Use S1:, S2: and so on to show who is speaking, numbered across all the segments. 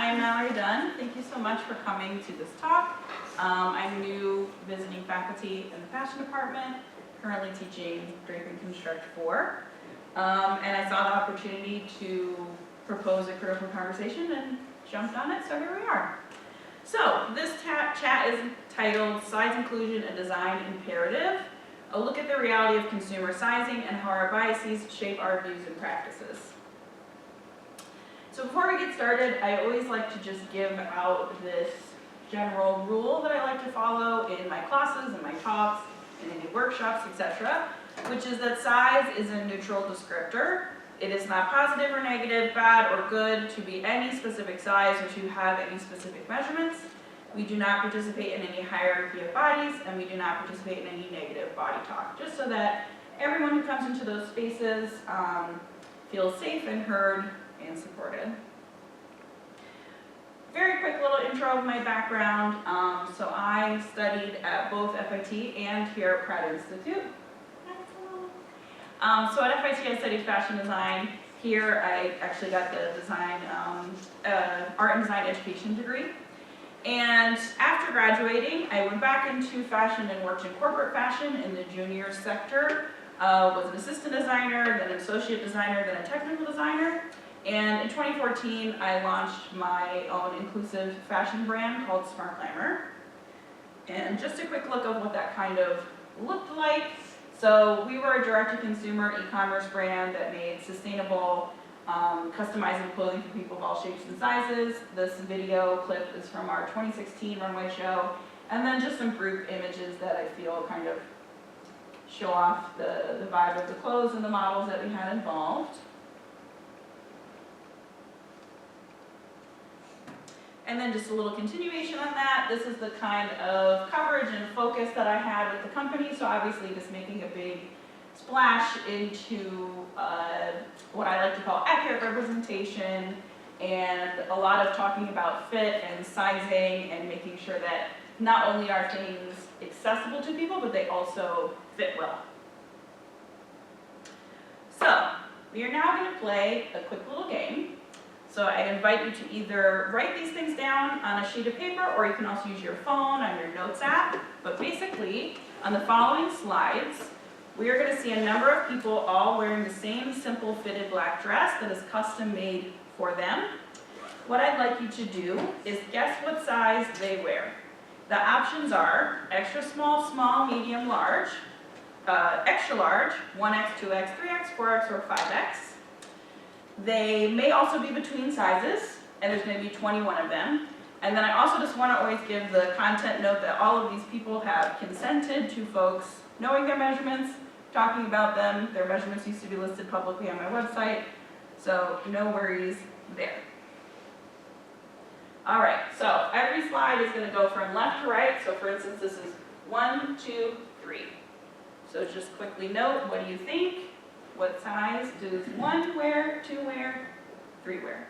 S1: I'm Mallory Dunn. Thank you so much for coming to this talk. I'm new visiting faculty in the fashion department, currently teaching Drape and Construct 4. And I saw the opportunity to propose a critical conversation and jumped on it, so here we are. So this chat is titled Size Inclusion and Design Imperative, a look at the reality of consumer sizing and how our biases shape our views and practices. So before we get started, I always like to just give out this general rule that I like to follow in my classes, in my talks, in any workshops, etc., which is that size is a neutral descriptor. It is not positive or negative, bad or good to be any specific size or to have any specific measurements. We do not participate in any hierarchy of bodies, and we do not participate in any negative body talk, just so that everyone who comes into those spaces feels safe and heard and supported. Very quick little intro of my background. So I studied at both FIT and here at Pratt Institute. So at FIT I studied fashion design. Here I actually got the design, art and design education degree. And after graduating, I went back into fashion and worked in corporate fashion in the junior sector. Was an assistant designer, then an associate designer, then a technical designer. And in 2014, I launched my own inclusive fashion brand called Smart Glamour. And just a quick look of what that kind of looked like. So we were a direct-to-consumer e-commerce brand that made sustainable, customizable clothing for people of all shapes and sizes. This video clip is from our 2016 runway show. And then just some group images that I feel kind of show off the vibe of the clothes and the models that we had involved. And then just a little continuation on that. This is the kind of coverage and focus that I had with the company. So obviously just making a big splash into what I like to call accurate representation, and a lot of talking about fit and sizing and making sure that not only are things accessible to people, but they also fit well. So we are now going to play a quick little game. So I invite you to either write these things down on a sheet of paper, or you can also use your phone on your notes app. But basically, on the following slides, we are going to see a number of people all wearing the same simple fitted black dress that is custom made for them. What I'd like you to do is guess what size they wear. The options are extra small, small, medium, large, extra large, 1X, 2X, 3X, 4X, or 5X. They may also be between sizes, and there's going to be 21 of them. And then I also just want to always give the content note that all of these people have consented to folks knowing their measurements, talking about them. Their measurements used to be listed publicly on my website, so no worries there. All right, so every slide is going to go from left to right. So for instance, this is 1, 2, 3. So just quickly note, what do you think? What size does 1 wear, 2 wear, 3 wear?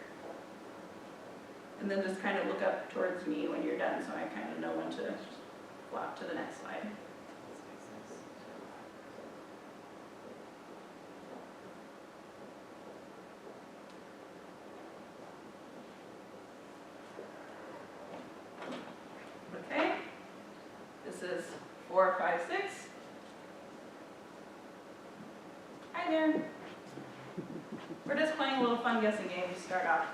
S1: And then just kind of look up towards me when you're done, so I kind of know when to flop to the next slide. Okay, this is 4, 5, 6. Hi there. We're just playing a little fun guessing game to start off.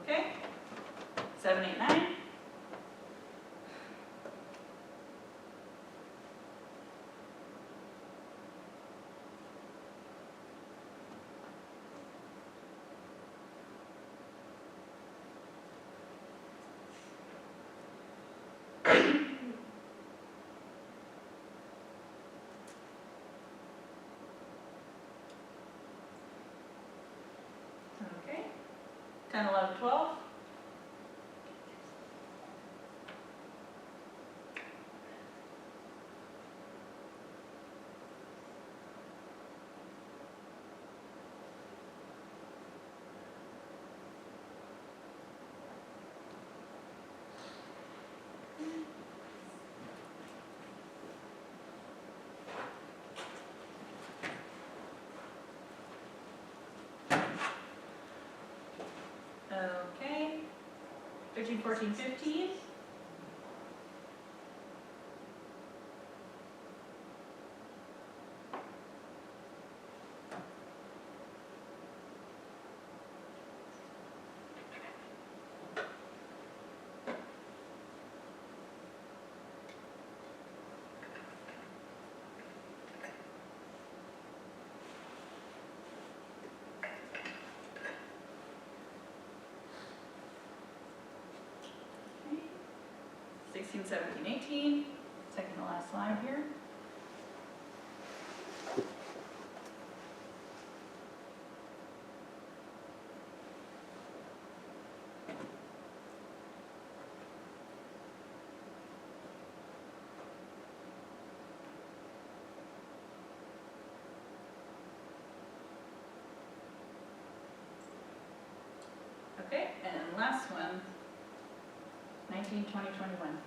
S1: Okay, 7, 8, 9. Okay, 10, 11, 12. 13, 14, 15. Okay. 16, 17, 18. Second to last slide here. Okay, and last one, 19, 20, 21.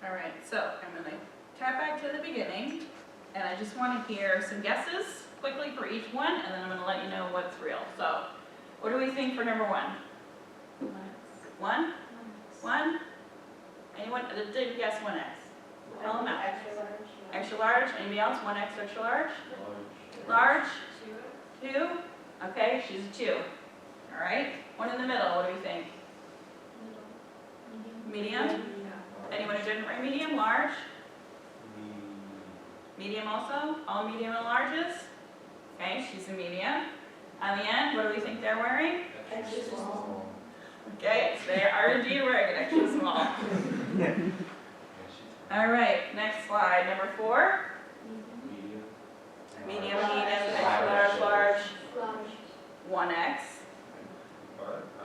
S1: All right, so I'm going to tap back to the beginning, and I just want to hear some guesses quickly for each one, and then I'm going to let you know what's real. So, what do we think for number 1? 1? 1? Anyone? Did guess 1X? Tell them out.
S2: Extra large.
S1: Extra large. Anybody else? 1X extra large? Large? 2? Okay, she's a 2. All right. One in the middle. What do we think? Medium? Anyone who didn't write medium? Large? Medium also? All medium and larges? Okay, she's a medium. On the end, what do we think they're wearing?
S2: Extra small.
S1: Okay, so they are indeed wearing an extra small. All right, next slide, number 4. Medium, extra large, large. 1X.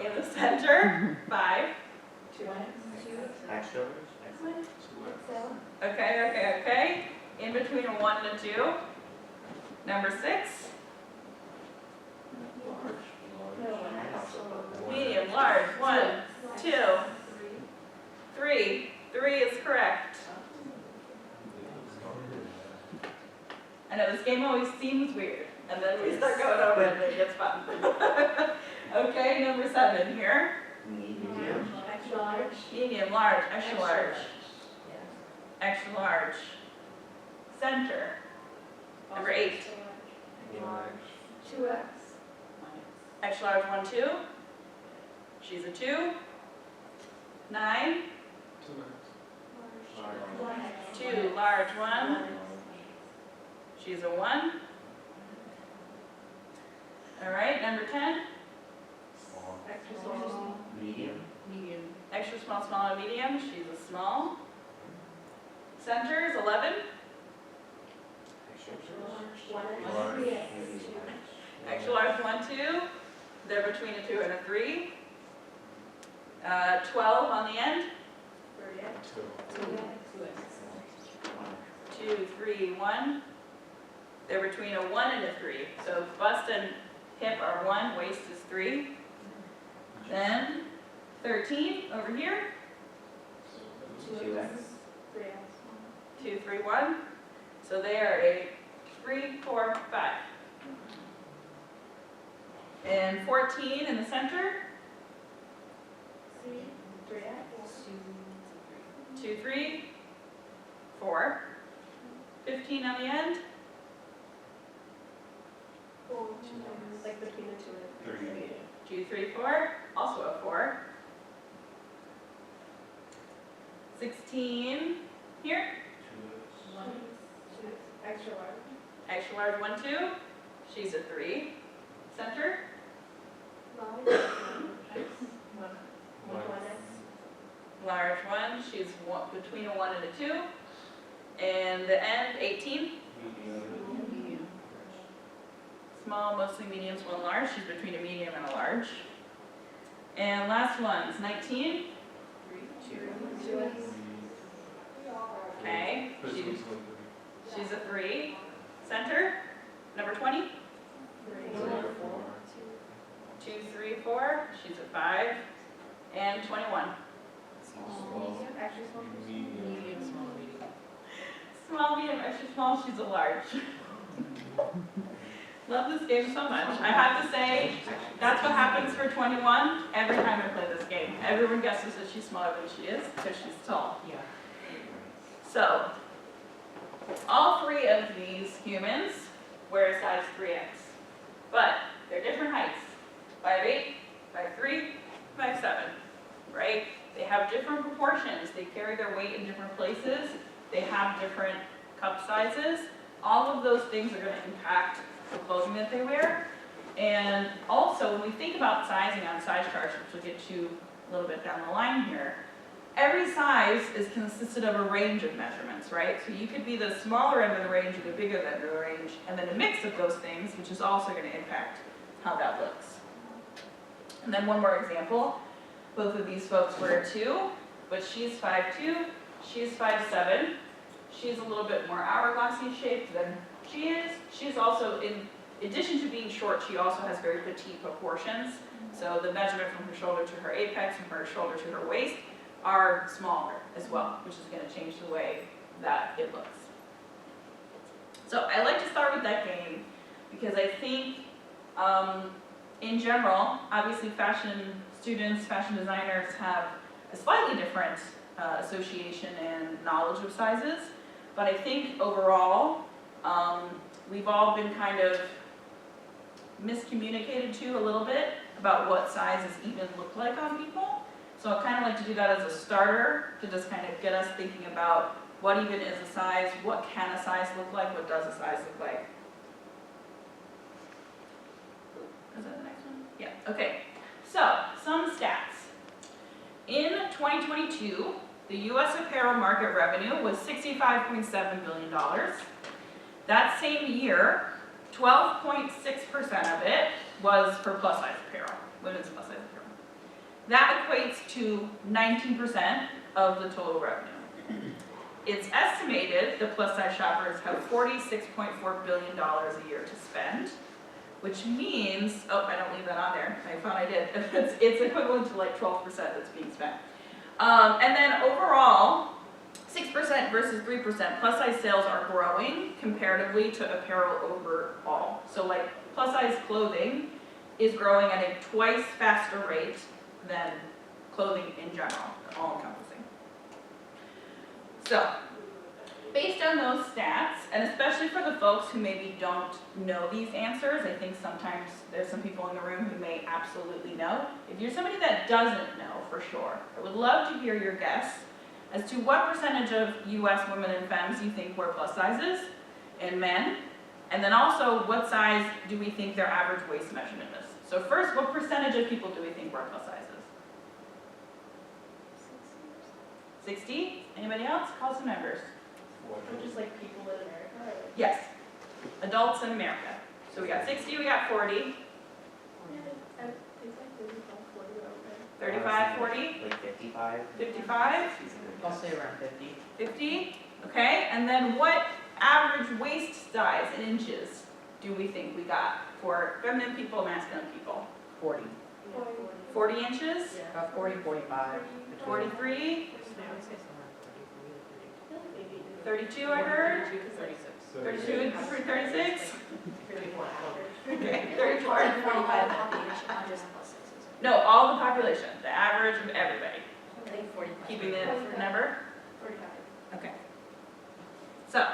S1: In the center, 5.
S2: 2X.
S3: Extra.
S1: Okay. In between a 1 and a 2. Number 6. Medium, large, 1, 2, 3. 3 is correct. I know this game always seems weird, and then we start going over it and it gets fun. Okay, number 7 here.
S3: Medium.
S2: Extra large.
S1: Medium, large, extra large. Extra large. Center. Number 8.
S2: 2X.
S1: Extra large 1, 2. She's a 2. 9. 2, large 1. She's a 1. All right, number 10.
S2: Extra small.
S3: Medium.
S1: Extra small, small, and medium. She's a small. Center is 11.
S2: Large. 3X.
S1: Extra large 1, 2. They're between a 2 and a 3. 12 on the end. 2, 3, 1. They're between a 1 and a 3. So bust and hip are 1, waist is 3. Then 13 over here.
S2: 2X.
S1: 2, 3, 1. So they are a 3, 4, 5. And 14 in the center. 2, 3, 4. 15 on the end.
S2: Like between the 2 and 3.
S1: 2, 3, 4. Also a 4. 16 here.
S2: Extra large.
S1: Extra large 1, 2. She's a 3. Center. Large 1. She's between a 1 and a 2. And the end, 18. Small, mostly mediums, 1 large. She's between a medium and a large. And last one's 19.
S2: 2X.
S1: Okay. She's a 3. Center. Number 20. 2, 3, 4, she's a 5, and 21.
S2: Medium, extra small.
S4: Medium, small, medium.
S1: Small, medium, extra small, she's a large. Love this game so much. I have to say, that's what happens for 21 every time I play this game. Everyone guesses that she's smaller than she is because she's tall.
S4: Yeah.
S1: So, all three of these humans wear a size 3X, but they're different heights, 5'8", 5'3", 5'7", right? They have different proportions, they carry their weight in different places, they have different cup sizes. All of those things are going to impact the clothing that they wear. And also, when we think about sizing on size charts, which we'll get to a little bit down the line here, every size is consisted of a range of measurements, right? So you could be the smaller end of the range or the bigger end of the range, and then a mix of those things, which is also going to impact how that looks. And then one more example. Both of these folks wear 2, but she's 5'2", she's 5'7". She's a little bit more hourglassy shaped than she is. She's also, in addition to being short, she also has very petite proportions. So the measurement from her shoulder to her apex, from her shoulder to her waist, are smaller as well, which is going to change the way that it looks. So I like to start with that game because I think, in general, obviously fashion students, fashion designers have a slightly different association and knowledge of sizes, but I think overall, we've all been kind of miscommunicated to a little bit about what sizes even look like on people. So I kind of like to do that as a starter to just kind of get us thinking about what even is a size, what can a size look like, what does a size look like. Is that the next one? Yeah, okay. So, some stats. In 2022, the U.S. apparel market revenue was $65.7 billion. That same year, 12.6% of it was for plus-size apparel, women's plus-size apparel. That equates to 19% of the total revenue. It's estimated that plus-size shoppers have $46.4 billion a year to spend, which means, oh, I don't leave that on there. I thought I did. It's equivalent to like 12% that's being spent. And then overall, 6% versus 3%, plus-size sales are growing comparatively to apparel overall. So like plus-size clothing is growing at a twice faster rate than clothing in general, all-encompassing. So, based on those stats, and especially for the folks who maybe don't know these answers, I think sometimes there's some people in the room who may absolutely know. If you're somebody that doesn't know for sure, I would love to hear your guess as to what percentage of U.S. women and femmes you think wear plus sizes, and men, and then also what size do we think their average waist measurement is. So first, what percentage of people do we think wear plus sizes? 60? Anybody else? Call some numbers. Or just like people in America? Yes. Adults in America. So we got 60, we got 40.
S2: Yeah, I think like 35, 40 over
S1: 35, 40,
S3: Like 55?
S1: 55,
S4: I'll say around 50.
S1: 50. Okay, and then what average waist size in inches do we think we got for feminine people, masculine people?
S4: 40.
S1: 40 inches?
S4: About 40, 45.
S1: 43?
S4: I would say somewhere
S1: 32, I heard?
S4: 36.
S1: 32 and 36?
S4: 34.
S1: Okay, 34 and 45.
S2: population, not just plus sizes.
S1: No, all the population, the average of everybody.
S2: I think 45.
S1: Keeping the number?
S2: 45.
S1: Okay. So,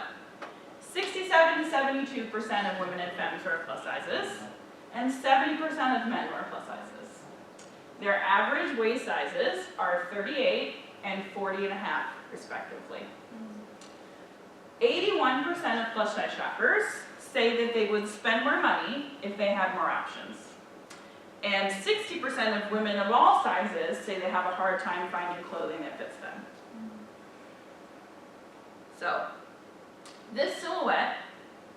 S1: 67 to 72% of women and femmes wear plus sizes, and 70% of men wear plus sizes. Their average waist sizes are 38 and 40 and a half, respectively. 81% of plus size shoppers say that they would spend more money if they had more options. And 60% of women of all sizes say they have a hard time finding clothing that fits them. So, this silhouette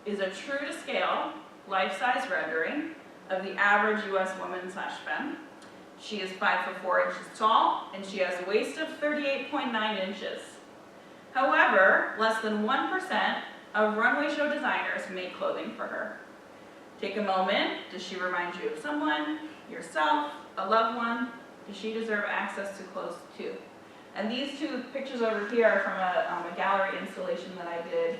S1: is a true-to-scale, life-size rendering of the average U.S. woman/femme. She is 5'4" inches tall, and she has a waist of 38.9 inches. However, less than 1% of runway show designers make clothing for her. Take a moment. Does she remind you of someone, yourself, a loved one? Does she deserve access to clothes too? And these two pictures over here are from a gallery installation that I did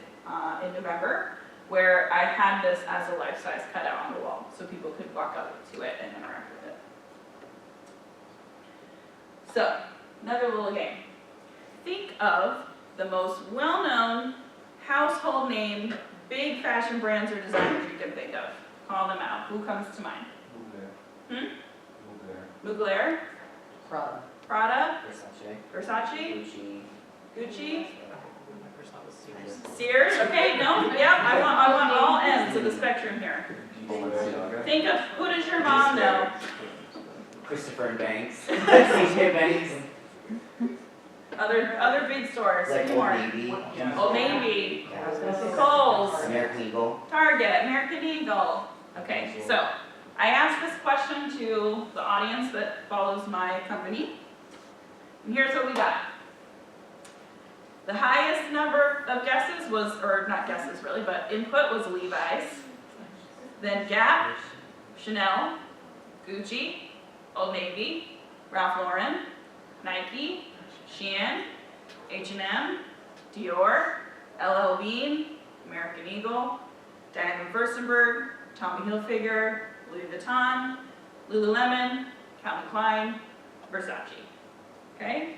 S1: in November, where I had this as a life-size cutout on the wall, so people could walk up to it and interact with it. So, another little game. Think of the most well-known, household name, big fashion brands or designers you can think of. Call them out. Who comes to mind? Mugler,
S4: Prada.
S1: Prada,
S3: Versace.
S1: Versace,
S3: Gucci.
S1: Gucci,
S4: My first thought was Sears.
S1: Sears. Okay, no, yep. I want all ends of the spectrum here. Think of, who does your mom know?
S3: Christopher and Banks. CJ Banks.
S1: Other big stores.
S3: Like
S1: Say
S3: Old
S1: more.
S3: Navy.
S1: Old Navy,
S3: Yeah.
S1: Kohl's,
S3: American Eagle.
S1: Target, American Eagle. Okay, so I asked this question to the audience that follows my company. And here's what we got. The highest number of guesses was, or not guesses really, but input was Levi's, then Gap, Chanel, Gucci, Old Navy, Ralph Lauren, Nike, Shein, H&M, Dior, LL Bean, American Eagle, Diana Furstenberg, Tommy Hilfiger, Louis Vuitton, Lululemon, Calvin Klein, Versace. Okay?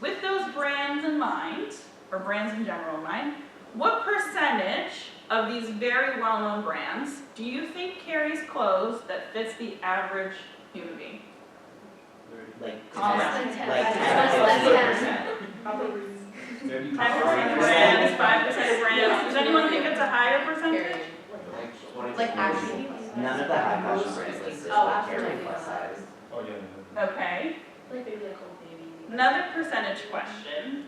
S1: With those brands in mind, or brands in general in mind, what percentage of these very well-known brands do you think carries clothes that fits the average human being?
S3: Like,
S1: Call it.
S2: Less than 10.
S3: like
S2: Less
S3: 10%.
S2: Probably.
S1: 10% of brands, 5% of brands. Does anyone think it's a higher percentage?
S2: Like actually.
S3: None of the high fashion brands listed
S2: Oh,
S3: would carry
S2: absolutely.
S3: plus size.
S1: Okay.
S2: Like maybe like Old Navy.
S1: Another percentage question.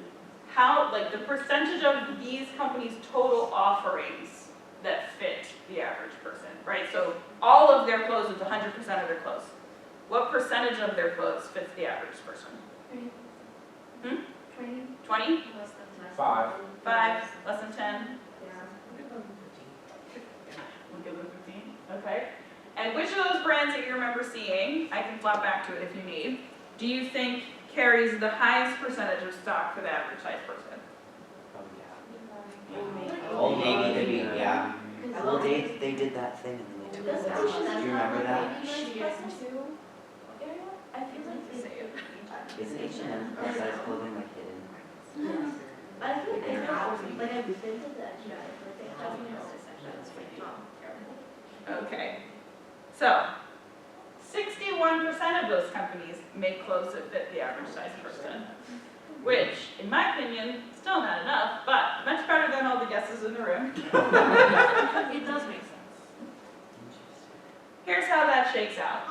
S1: How, like the percentage of these companies' total offerings that fit the average person, right? So all of their clothes is 100% of their clothes. What percentage of their clothes fits the average person?
S2: 20.
S1: 20?
S2: Less than 10.
S5: 5.
S1: 5? Less than 10?
S2: Yeah.
S1: We'll give them 15. Okay. And which of those brands that you remember seeing, I can flop back to it if you need, do you think carries the highest percentage of stock for the average size person?
S3: Old Navy, they be, yeah. Well, they did that thing and then they took it down. Do you remember that?
S2: I feel like they say it.
S3: Isn't H&M plus size clothing like hidden?
S2: I feel like they have, like I've been to the H&M, like they have sections for Tom.
S1: Okay. So, 61% of those companies make clothes that fit the average size person, which, in my opinion, still not enough, but much better than all the guesses in the room.
S2: It does make sense.
S1: Here's how that shakes out.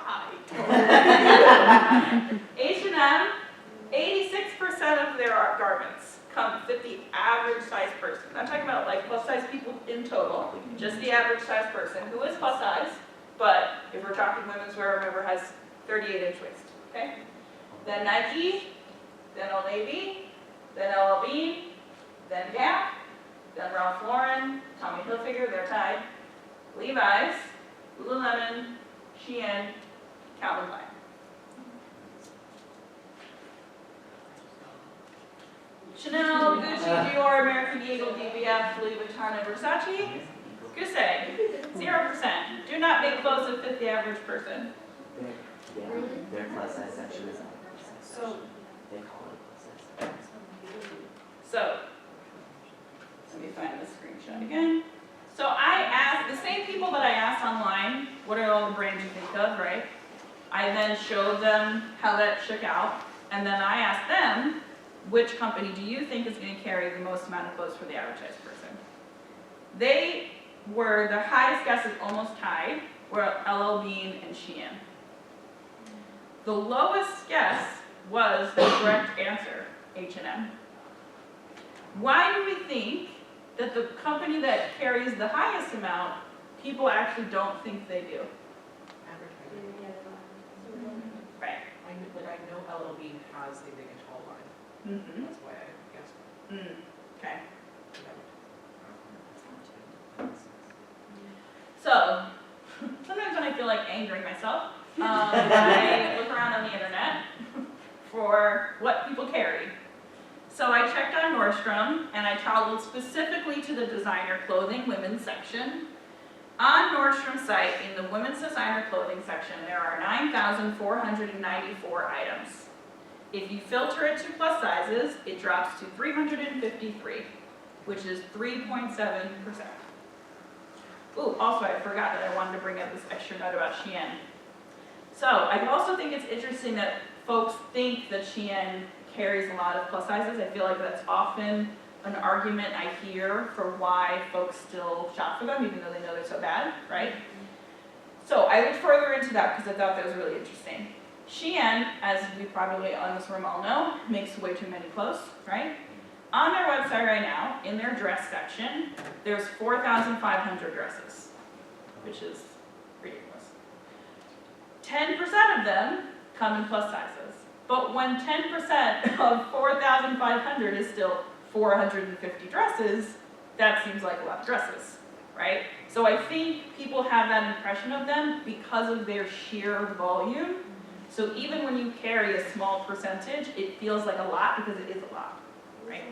S1: H&M, 86% of their garments fit the average size person. I'm talking about like plus size people in total, just the average size person who is plus size, but if we're talking women's wear, remember has 38-inch waist, okay? Then Nike, then Old Navy, then LL Bean, then Gap, then Ralph Lauren, Tommy Hilfiger, they're tied, Levi's, Lululemon, Shein, Calvin Klein. Chanel, Gucci, Dior, American Eagle, DVF, Louis Vuitton, and Versace? Goose egg. 0%. Do not make clothes that fit the average person.
S3: Yeah, their plus size section is 9%.
S1: So,
S3: They call it plus size.
S1: so, let me find the screenshot again. So I asked, the same people that I asked online, what are all the brands you think of, right? I then showed them how that shook out, and then I asked them, which company do you think is going to carry the most amount of clothes for the average size person? They were, the highest guesses almost tied, were LL Bean and Shein. The lowest guess was the correct answer, H&M. Why do we think that the company that carries the highest amount, people actually don't think they do? Right.
S4: I know LL Bean has a big and tall line.
S1: Mm-hmm.
S4: That's why I guessed.
S1: Okay. So, like angering myself, I look around on the internet for what people carry. So I checked on Nordstrom, and I toggled specifically to the designer clothing women's section. On Nordstrom's site, in the women's designer clothing section, there are 9,494 items. If you filter it to plus sizes, it drops to 353, which is 3.7%. Ooh, also I forgot that I wanted to bring up this extra note about Shein. So I also think it's interesting that folks think that Shein carries a lot of plus sizes. I feel like that's often an argument I hear for why folks still shop for them, even though they know they're so bad, right? So I looked further into that because I thought that was really interesting. Shein, as we probably on this room all know, makes way too many clothes, right? On their website right now, in their dress section, there's 4,500 dresses, which is ridiculous. 10% of them come in plus sizes. But when 10% of 4,500 is still 450 dresses, that seems like a lot of dresses, right? So I think people have that impression of them because of their sheer volume. So even when you carry a small percentage, it feels like a lot because it is a lot, right?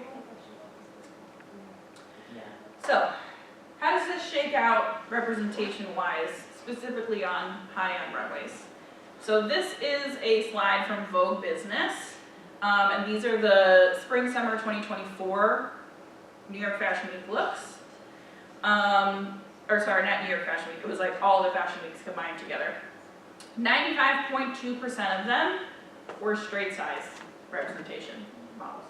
S3: Yeah.
S1: So how does this shake out representation-wise, specifically on high-end runways? So this is a slide from Vogue Business, and these are the Spring/Summer 2024 New York Fashion Week looks. Or sorry, not New York Fashion Week, it was like all the fashion weeks combined together. 95.2% of them were straight size representation models.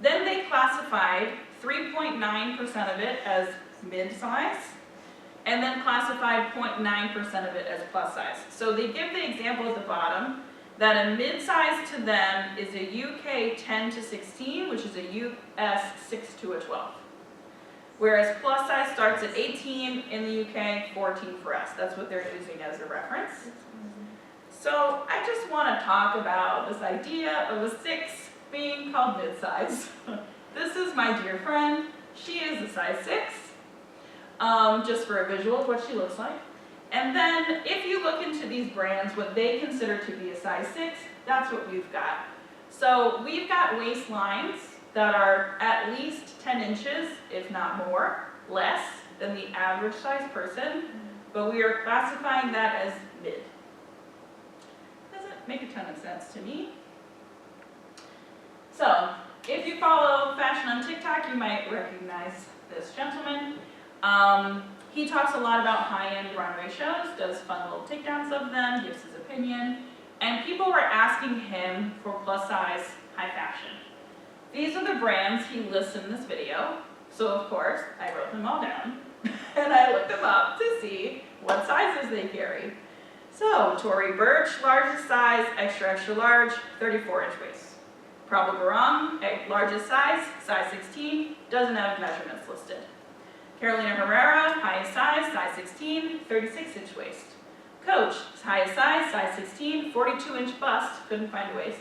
S1: Then they classified 3.9% of it as mid-size, and then classified 0.9% of it as plus size. So they give the example at the bottom that a mid-size to them is a UK 10 to 16, which is a US 6 to a 12. Whereas plus size starts at 18 in the UK, 14 for us. That's what they're using as a reference. So I just want to talk about this idea of a 6 being called mid-size. This is my dear friend. She is a size 6. Just for a visual of what she looks like. And then if you look into these brands, what they consider to be a size 6, that's what we've got. So we've got waistlines that are at least 10 inches, if not more, less than the average size person, but we are classifying that as mid. Doesn't make a ton of sense to me. So if you follow fashion on TikTok, you might recognize this gentleman. He talks a lot about high-end runway shows, does fun little takedowns of them, gives his opinion, and people were asking him for plus size high fashion. These are the brands he lists in this video, so of course I wrote them all down and I looked them up to see what sizes they carry. So Tory Burch, largest size, extra extra large, 34-inch waist. Prabal Gurung, largest size, size 16, doesn't have measurements listed. Carolina Herrera, highest size, size 16, 36-inch waist. Coach, highest size, size 16, 42-inch bust, couldn't find a waist.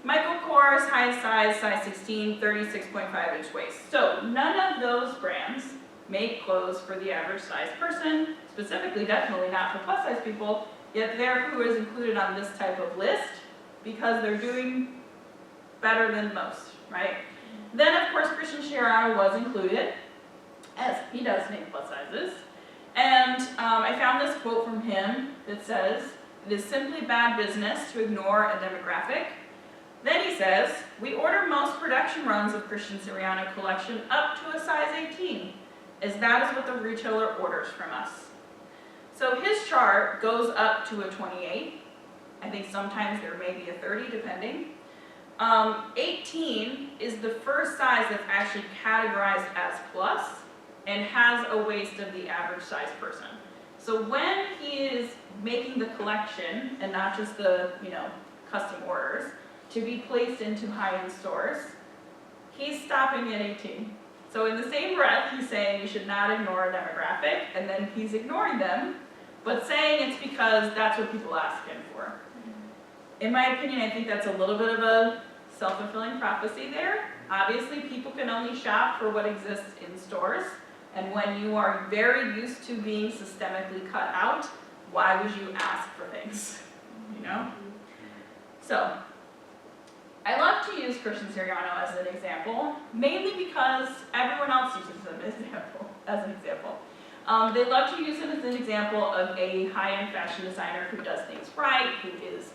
S1: Michael Kors, highest size, size 16, 36.5-inch waist. So none of those brands make clothes for the average size person, specifically definitely not for plus size people, yet they're who is included on this type of list because they're doing better than most, right? Then of course Christian Sciarra was included, as he does make plus sizes. And I found this quote from him that says, "It is simply bad business to ignore a demographic." Then he says, "We order most production runs of Christian Siriano collection up to a size 18, as that is what the retailer orders from us." So his chart goes up to a 28. I think sometimes there may be a 30, depending. 18 is the first size that's actually categorized as plus and has a waist of the average size person. So when he is making the collection, and not just the, custom orders, to be placed into high-end stores, he's stopping at 18. So in the same breath, he's saying you should not ignore a demographic, and then he's ignoring them, but saying it's because that's what people ask him for. In my opinion, I think that's a little bit of a self-fulfilling prophecy there. Obviously, people can only shop for what exists in stores, and when you are very used to being systemically cut out, why would you ask for things, you know? So, I love to use Christian Siriano as an example, mainly because everyone else uses him as an example. They love to use him as an example of a high-end fashion designer who does things right, who is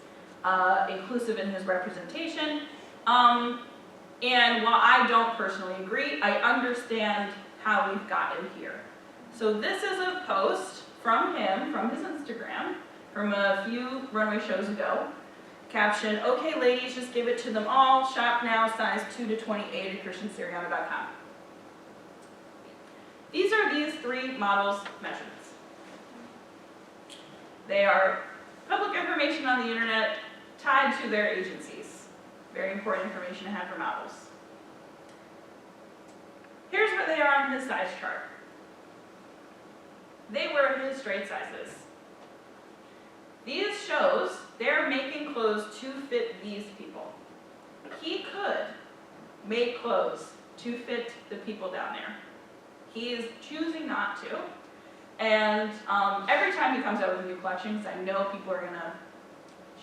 S1: inclusive in his representation. And while I don't personally agree, I understand how we've gotten here. So this is a post from him, from his Instagram, from a few runway shows ago. Caption, okay ladies, just give it to them all. Shop now, size 2 to 28 at christiansiriano.com. These are these 3 models' measurements. They are public information on the internet tied to their agencies. Very important information to have for models. Here's where they are on his size chart. They were his straight sizes. These shows, they're making clothes to fit these people. He could make clothes to fit the people down there. He is choosing not to. And every time he comes out with a new collection, because I know people are gonna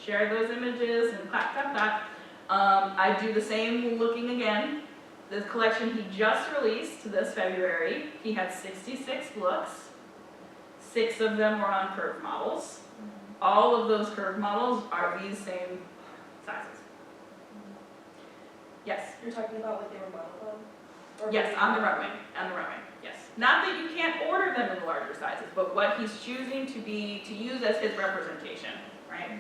S1: share those images and clap, clap, clap. I do the same looking again. The collection he just released this February, he had 66 looks. 6 of them were on curve models. All of those curve models are these same sizes. Yes?
S2: You're talking about what they were modeled on? Or
S1: Yes, on the runway, yes. Not that you can't order them in larger sizes, but what he's choosing to use as his representation, right?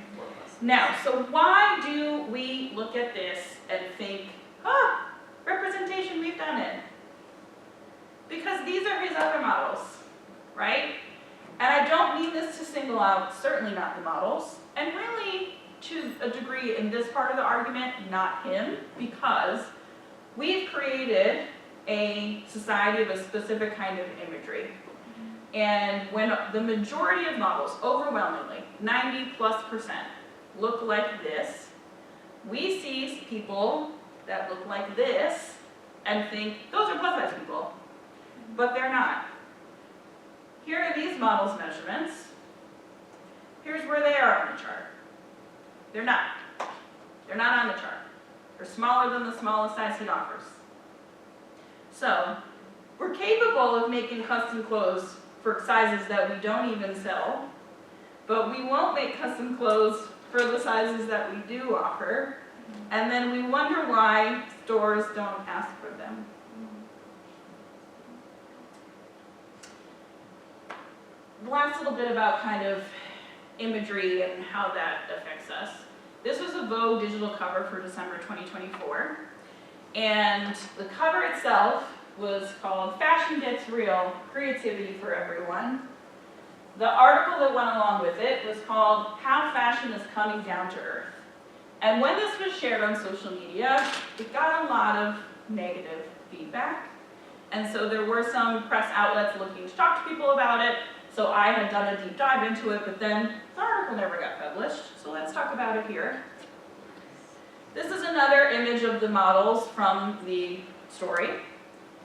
S1: Now, so why do we look at this and think, representation, we've done it? Because these are his other models, right? And I don't mean this to single out, certainly not the models, and really, to a degree in this part of the argument, not him, because we've created a society of a specific kind of imagery. And when the majority of models, overwhelmingly, 90+%, look like this, we see people that look like this and think, those are plus size people, but they're not. Here are these models' measurements. Here's where they are on the chart. They're not. They're not on the chart. They're smaller than the smallest size he offers. So, we're capable of making custom clothes for sizes that we don't even sell, but we won't make custom clothes for the sizes that we do offer, and then we wonder why stores don't ask for them. The last little bit about kind of imagery and how that affects us. This was a Vogue digital cover for December 2024, and the cover itself was called Fashion Gets Real, Creativity for Everyone. The article that went along with it was called How Fashion is Coming Down to Earth. And when this was shared on social media, it got a lot of negative feedback. And so there were some press outlets looking to talk to people about it. So I had done a deep dive into it, but then the article never got published. So let's talk about it here. This is another image of the models from the story.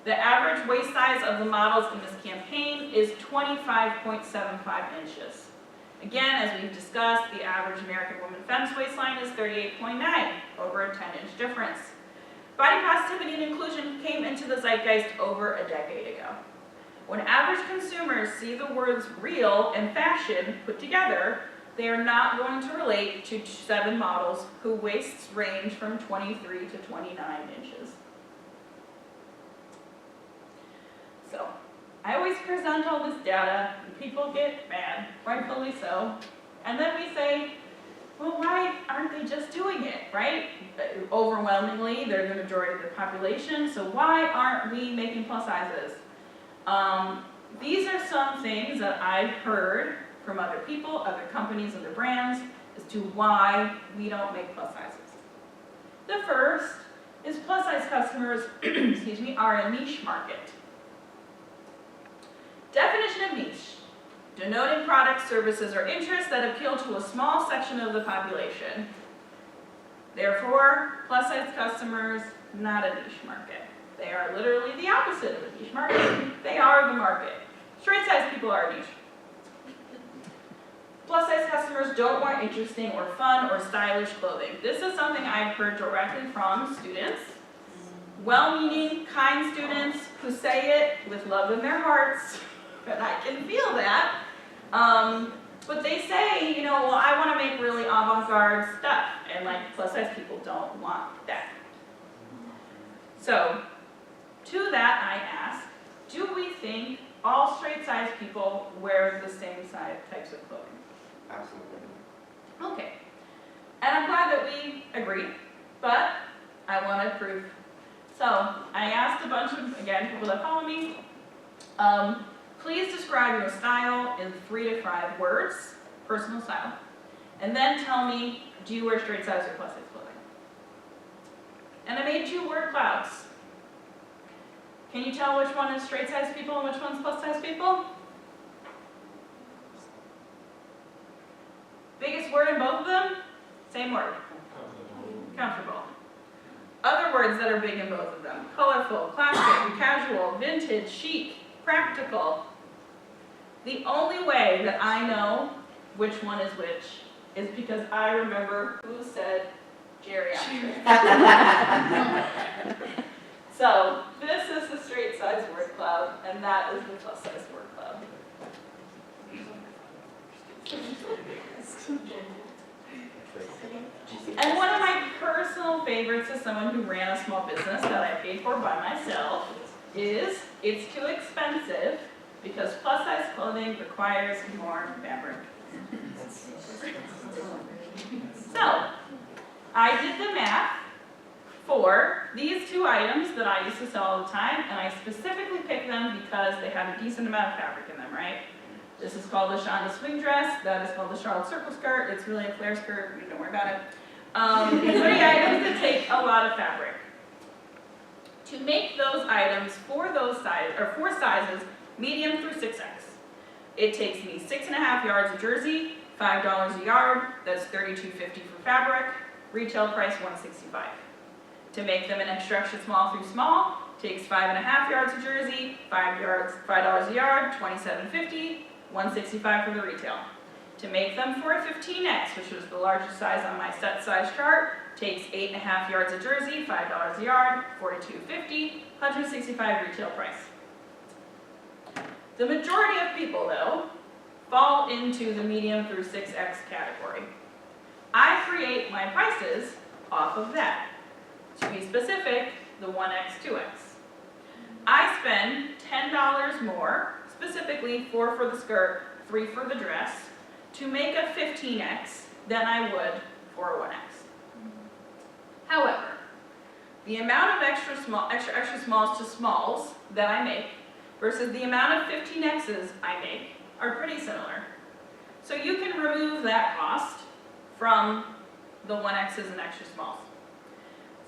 S1: The average waist size of the models in this campaign is 25.75 inches. Again, as we've discussed, the average American woman femmes waistline is 38.9, over a 10-inch difference. Body positivity and inclusion came into the zeitgeist over a decade ago. When average consumers see the words real and fashion put together, they are not going to relate to 7 models whose waists range from 23 to 29 inches. So, I always present all this data, and people get mad, rightfully so. And then we say, well, why aren't they just doing it, right? Overwhelmingly, they're the majority of the population, so why aren't we making plus sizes? These are some things that I've heard from other people, other companies, other brands, as to why we don't make plus sizes. The first is plus size customers, excuse me, are a niche market. Definition of niche: denoting products, services, or interests that appeal to a small section of the population. Therefore, plus size customers, not a niche market. They are literally the opposite of a niche market. They are the market. Straight size people are a niche. Plus size customers don't want interesting or fun or stylish clothing. This is something I've heard directly from students. Well-meaning, kind students who say it with love in their hearts, and I can feel that. But they say, you know, well, I want to make really avant-garde stuff, and like plus size people don't want that. So, to that I ask, do we think all straight size people wear the same size types of clothing?
S3: Absolutely.
S1: Okay. And I'm glad that we agree, but I wanted proof. So I asked a bunch of, again, people that follow me, please describe your style in 3 to 5 words, personal style, and then tell me, do you wear straight size or plus size clothing? And I made 2 word clouds. Can you tell which one is straight size people and which one's plus size people? Biggest word in both of them? Same word. Comfortable. Other words that are big in both of them: colorful, classic, casual, vintage, chic, practical. The only way that I know which one is which is because I remember who said geriatric. So this is the straight size word cloud, and that is the plus size word cloud. And one of my personal favorites as someone who ran a small business that I paid for by myself is, it's too expensive because plus size clothing requires more fabric. So, I did the math for these 2 items that I used to sell all the time, and I specifically picked them because they have a decent amount of fabric in them, right? This is called the Shonda swing dress. That is called the Charlotte circle skirt. It's really a flare skirt. Don't worry about it. 3 items that take a lot of fabric. To make those items for those sizes, or 4 sizes, medium through 6X, it takes me 6.5 yards of jersey, $5 a yard. That's $32.50 for fabric. Retail price $165. To make them an extra small through small, takes 5.5 yards of jersey, $5 a yard, $27.50. $165 for the retail. To make them for a 15X, which was the largest size on my set size chart, takes 8.5 yards of jersey, $5 a yard, $42.50, $165 retail price. The majority of people, though, fall into the medium through 6X category. I create my prices off of that. To be specific, the 1X, 2X. I spend $10 more, specifically 4 for the skirt, 3 for the dress, to make a 15X than I would for a 1X. However, the amount of extra smalls to smalls that I make versus the amount of 15Xs I make are pretty similar. So you can remove that cost from the 1Xs and extra smalls.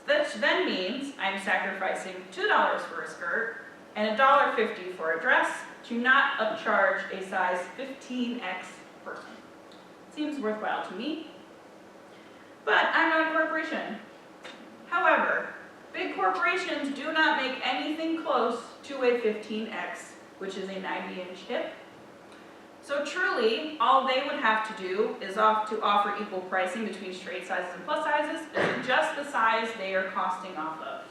S1: That then means I'm sacrificing $2 for a skirt and $1.50 for a dress to not upcharge a size 15X person. Seems worthwhile to me, but I'm not a corporation. However, big corporations do not make anything close to a 15X, which is a 90-inch hip. So truly, all they would have to do is to offer equal pricing between straight sizes and plus sizes, and adjust the size they are costing off of.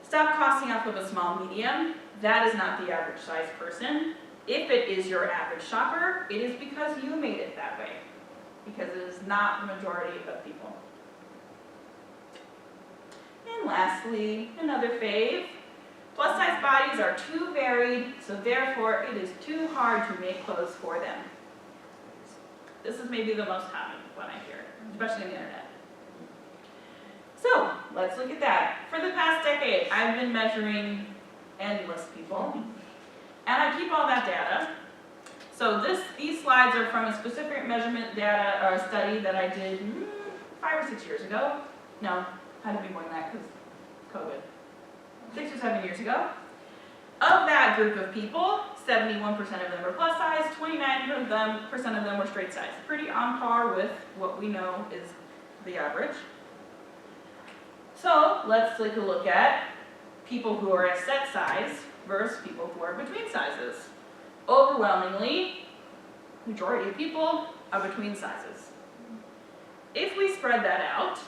S1: Stop costing off of a small medium. That is not the average size person. If it is your average shopper, it is because you made it that way, because it is not the majority of people. And lastly, another fave. Plus size bodies are too varied, so therefore it is too hard to make clothes for them. This is maybe the most common one I hear, especially on the internet. So, let's look at that. For the past decade, I've been measuring endless people, and I keep all that data. So these slides are from a specific measurement data or study that I did 5 or 6 years ago. No, had to be more than that because COVID. 6 or 7 years ago. Of that group of people, 71% of them were plus size, 29% of them were straight size. Pretty on par with what we know is the average. So let's take a look at people who are a set size versus people who are between sizes. Overwhelmingly, majority of people are between sizes. If we spread that out,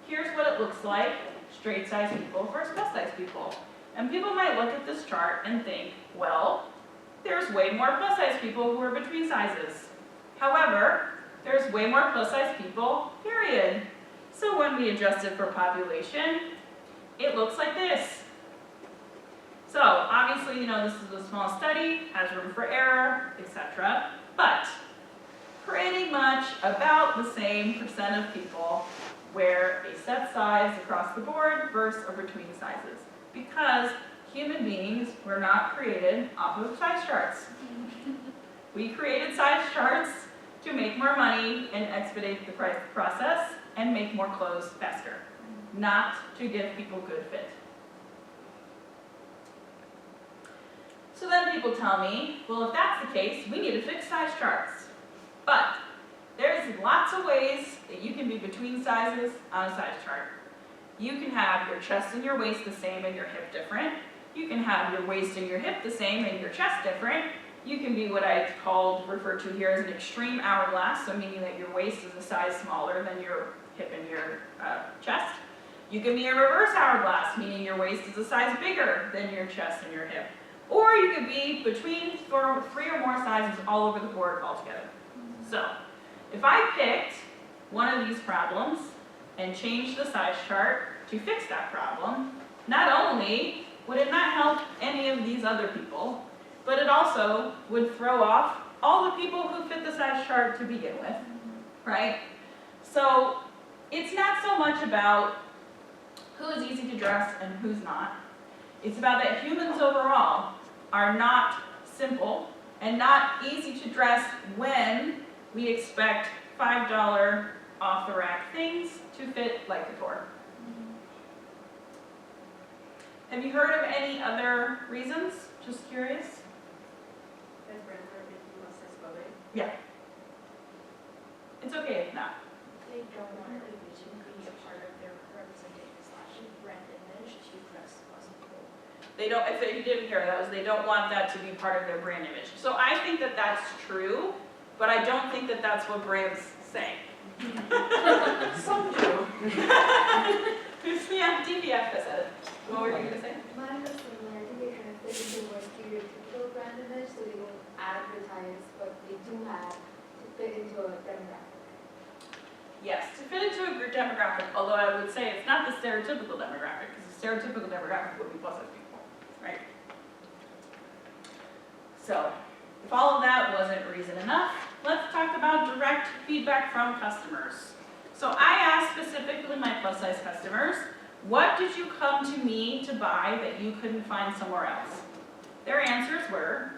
S1: here's what it looks like, straight size people versus plus size people. And people might look at this chart and think, well, there's way more plus size people who are between sizes. However, there's way more plus size people, period. So when we adjust it for population, it looks like this. So obviously, you know, this is a small study, has room for error, etc. But pretty much about the same percent of people wear a set size across the board versus or between sizes. Because human beings were not created off of size charts. We created size charts to make more money and expedite the process and make more clothes faster, not to give people good fit. So then people tell me, well, if that's the case, we need to fix size charts. But there's lots of ways that you can be between sizes on a size chart. You can have your chest and your waist the same and your hip different. You can have your waist and your hip the same and your chest different. You can be what I refer to here as an extreme hourglass, so meaning that your waist is a size smaller than your hip and your chest. You can be a reverse hourglass, meaning your waist is a size bigger than your chest and your hip. Or you could be between 3 or more sizes all over the board altogether. So, if I picked one of these problems and changed the size chart to fix that problem, not only would it not help any of these other people, but it also would throw off all the people who fit the size chart to begin with, right? So it's not so much about who is easy to dress and who's not. It's about that humans overall are not simple and not easy to dress when we expect $5 off-the-rack things to fit like a tour. Have you heard of any other reasons? Just curious.
S2: That brands are making plus size clothing.
S1: Yeah. It's okay if not.
S2: They don't want it to be a part of their representation / brand image to dress plus people.
S1: They don't, if you didn't hear that, was they don't want that to be part of their brand image. So I think that that's true, but I don't think that that's what brands say.
S4: Some do.
S1: Yeah, DVF has said it. What were you going to say?
S5: Mine was similar. I think they kind of fit into a more stereotypical brand image, so they don't advertise, but they do have to fit into a demographic.
S1: Yes, to fit into a group demographic, although I would say it's not the stereotypical demographic, because the stereotypical demographic would be plus size people, right? So, if all of that wasn't reason enough, let's talk about direct feedback from customers. So I asked specifically my plus size customers, what did you come to me to buy that you couldn't find somewhere else? Their answers were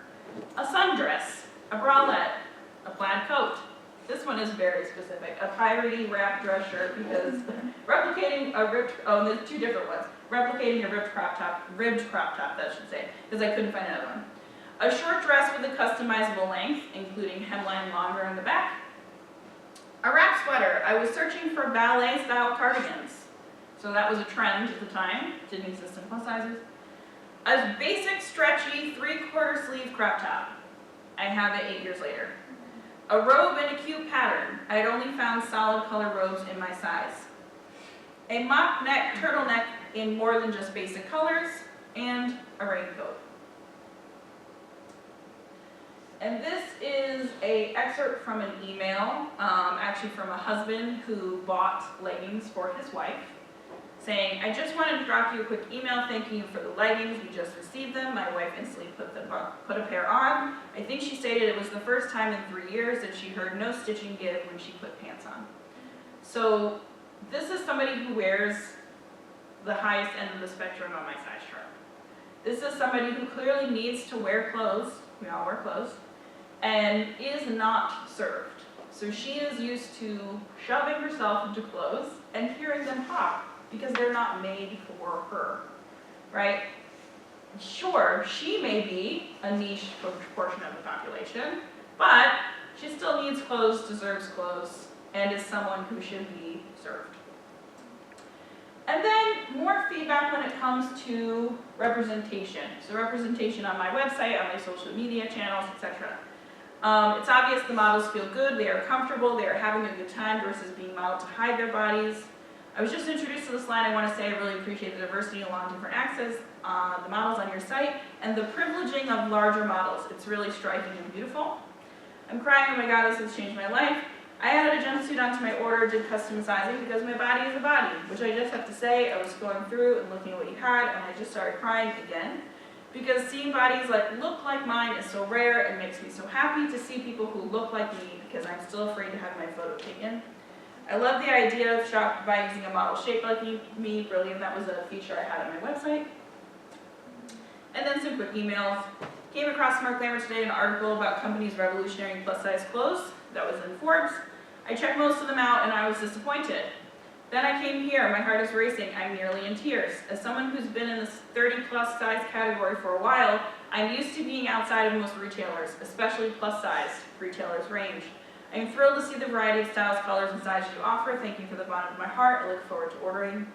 S1: a sundress, a bralette, a plaid coat. This one is very specific, a piratey wrap dress shirt, because replicating a ripped, oh, there's two different ones. Replicating a ribbed crop top, that should say, because I couldn't find another one. A short dress with a customizable length, including hemline longer in the back. A wrap sweater. I was searching for ballet-style cardigans. So that was a trend at the time, didn't exist in plus sizes. A basic, stretchy, 3/4 sleeve crop top. I have it 8 years later. A robe in a cute pattern. I had only found solid color robes in my size. A mock neck turtleneck in more than just basic colors, and a raincoat. And this is an excerpt from an email, actually from a husband who bought leggings for his wife, saying, I just wanted to drop you a quick email thanking you for the leggings. We just received them. My wife instantly put a pair on. I think she stated it was the first time in 3 years that she heard no stitching give when she put pants on. So this is somebody who wears the highest end of the spectrum on my size chart. This is somebody who clearly needs to wear clothes, we all wear clothes, and is not served. So she is used to shoving herself into clothes and hearing them pop because they're not made for her, right? Sure, she may be a niche portion of the population, but she still needs clothes, deserves clothes, and is someone who should be served. And then more feedback when it comes to representation. So representation on my website, on my social media channels, etc. It's obvious the models feel good, they are comfortable, they are having a good time versus being modeled to hide their bodies. I was just introduced to this line. I want to say I really appreciate the diversity along different axes, the models on your site, and the privileging of larger models. It's really striking and beautiful. I'm crying, oh my god, this has changed my life. I added a jumpsuit onto my order, did custom sizing because my body is a body, which I just have to say, I was going through and looking at what you had, and I just started crying again. Because seeing bodies that look like mine is so rare and makes me so happy to see people who look like me because I'm still afraid to have my photo taken. I love the idea of shop by using a model shaped like me, brilliant, that was a feature I had on my website. And then some quick emails. Came across Smart Glamour today an article about companies revolutionary plus size clothes that was in Forbes. I checked most of them out and I was disappointed. Then I came here, my heart is racing, I'm nearly in tears. As someone who's been in this 30 plus size category for a while, I'm used to being outside of most retailers, especially plus size retailers range. I am thrilled to see the variety of styles, colors, and sizes you offer. Thank you from the bottom of my heart. I look forward to ordering.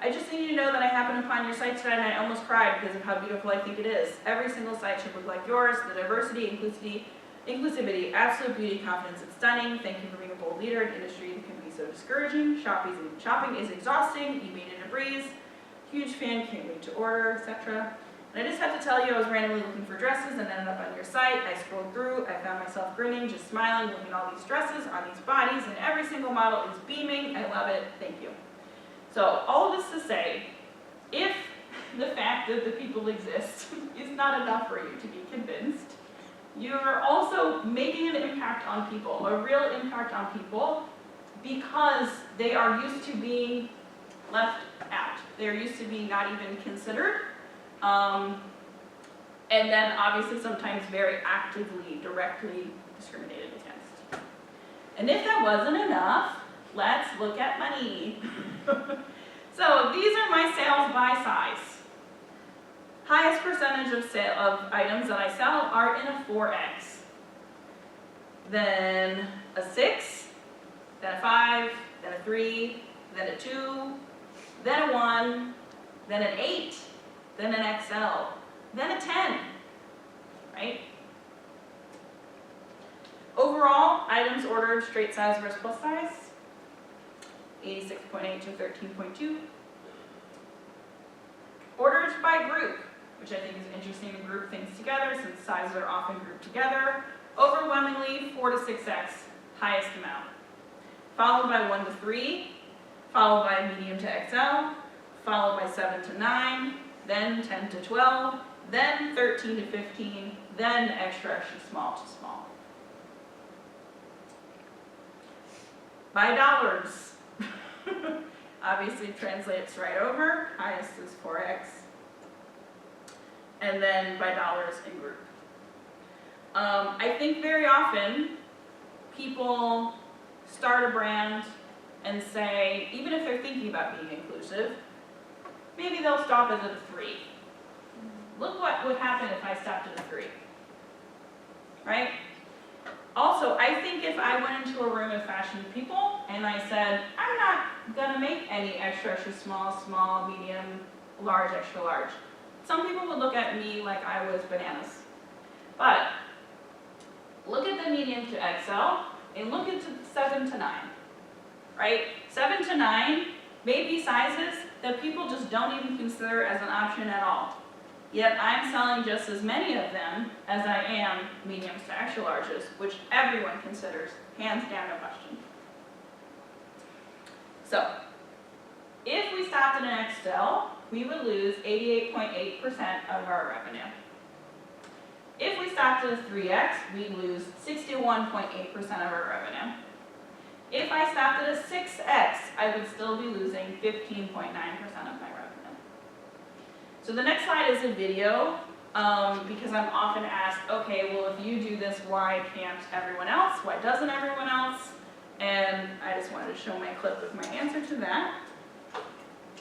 S1: I just need you to know that I happened upon your site today and I almost cried because of how beautiful I think it is. Every single site should look like yours. The diversity, inclusivity, absolute beauty, confidence, and stunning. Thank you for being a bold leader in an industry that can be so discouraging. Shopping is exhausting. You made it a breeze. Huge fan, can't wait to order, etc. And I just have to tell you, I was randomly looking for dresses and ended up on your site. I scrolled through, I found myself grinning, just smiling, looking at all these dresses on these bodies, and every single model is beaming. I love it. Thank you. So, all of this to say, if the fact that the people exist is not enough for you to be convinced, you're also making an impact on people, a real impact on people, because they are used to being left out. They're used to being not even considered. And then obviously sometimes very actively, directly discriminated against. And if that wasn't enough, let's look at money. So these are my sales by size. Highest percentage of items that I sell are in a 4X. Then a 6, then a 5, then a 3, then a 2, then a 1, then an 8, then an XL, then a 10, right? Overall, items ordered straight size versus plus size, 86.8 to 13.2. Orders by group, which I think is interesting to group things together since sizes are often grouped together. Overwhelmingly 4 to 6X, highest amount. Followed by 1 to 3, followed by medium to XL, followed by 7 to 9, then 10 to 12, then 13 to 15, then extra small to small. By dollars, obviously translates right over, highest is 4X, and then by dollars in group. I think very often people start a brand and say, even if they're thinking about being inclusive, maybe they'll stop at a 3. Look what would happen if I stopped at a 3, right? Also, I think if I went into a room of fashion people and I said, I'm not gonna make any extra small, medium, large, extra large, some people would look at me like I was bananas. But look at the medium to XL and look at 7 to 9, right? 7 to 9 may be sizes that people just don't even consider as an option at all. Yet I'm selling just as many of them as I am mediums to extra larges, which everyone considers, hands down, no question. So, if we stopped at an XL, we would lose 88.8% of our revenue. If we stopped at a 3X, we'd lose 61.8% of our revenue. If I stopped at a 6X, I would still be losing 15.9% of my revenue. So the next slide is a video, because I'm often asked, okay, well if you do this, why can't everyone else? Why doesn't everyone else? And I just wanted to show my clip with my answer to that.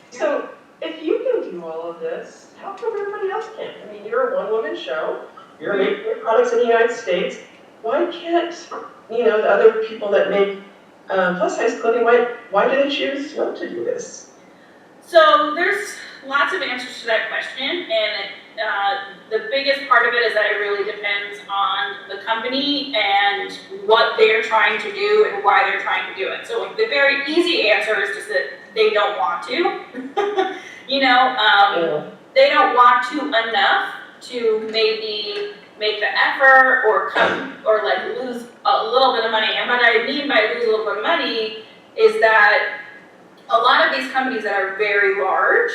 S4: So, if you can do all of this, how come everybody else can't? I mean, you're a one-woman show, you're making your products in the United States, why can't, the other people that make plus-size clothing, why do they choose not to do this?
S1: So there's lots of answers to that question, and the biggest part of it is that it really depends on the company and what they're trying to do and why they're trying to do it. So like the very easy answer is just that they don't want to. You know, they don't want to enough to maybe make the effort or come or like lose a little bit of money. And what I mean by lose a little bit of money is that a lot of these companies that are very large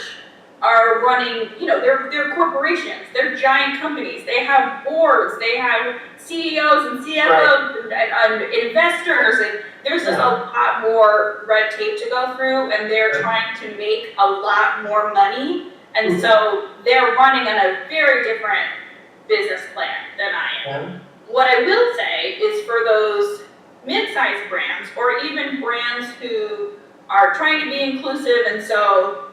S1: are running, you know, they're corporations, they're giant companies, they have boards, they have CEOs and CFOs and investors, and there's just a lot more red tape to go through, and they're trying to make a lot more money, and so they're running on a very different business plan than I am. What I will say is for those mid-sized brands, or even brands who are trying to be inclusive, and so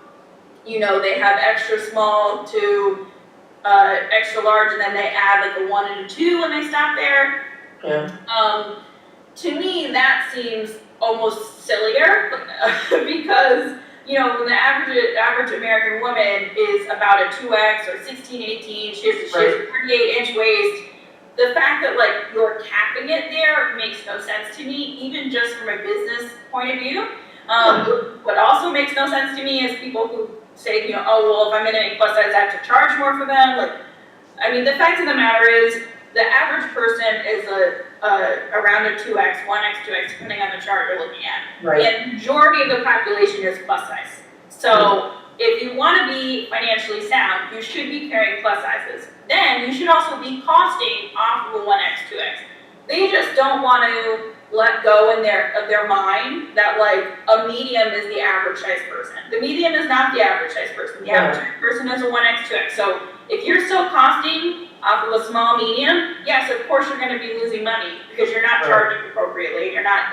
S1: you know, they have extra small to extra large, and then they add like a 1 and a 2 when they stop there. To me, that seems almost sillier because, you know, when the average American woman is about a 2X or 16, 18, she has a 38-inch waist. The fact that like you're capping it there makes no sense to me, even just from a business point of view. What also makes no sense to me is people who say, you know, oh, well, if I'm in any plus size, I have to charge more for them. Like, I mean, the fact of the matter is the average person is around a 2X, 1X, 2X, depending on the chart you're looking at. And the majority of the population is plus size. So if you want to be financially sound, you should be carrying plus sizes. Then you should also be costing off of a 1X, 2X. They just don't want to let go of their mind that like a medium is the average size person. The medium is not the average size person. The average size person is a 1X, 2X. So if you're still costing off of a small medium, yes, of course you're going to be losing money because you're not charging appropriately. You're not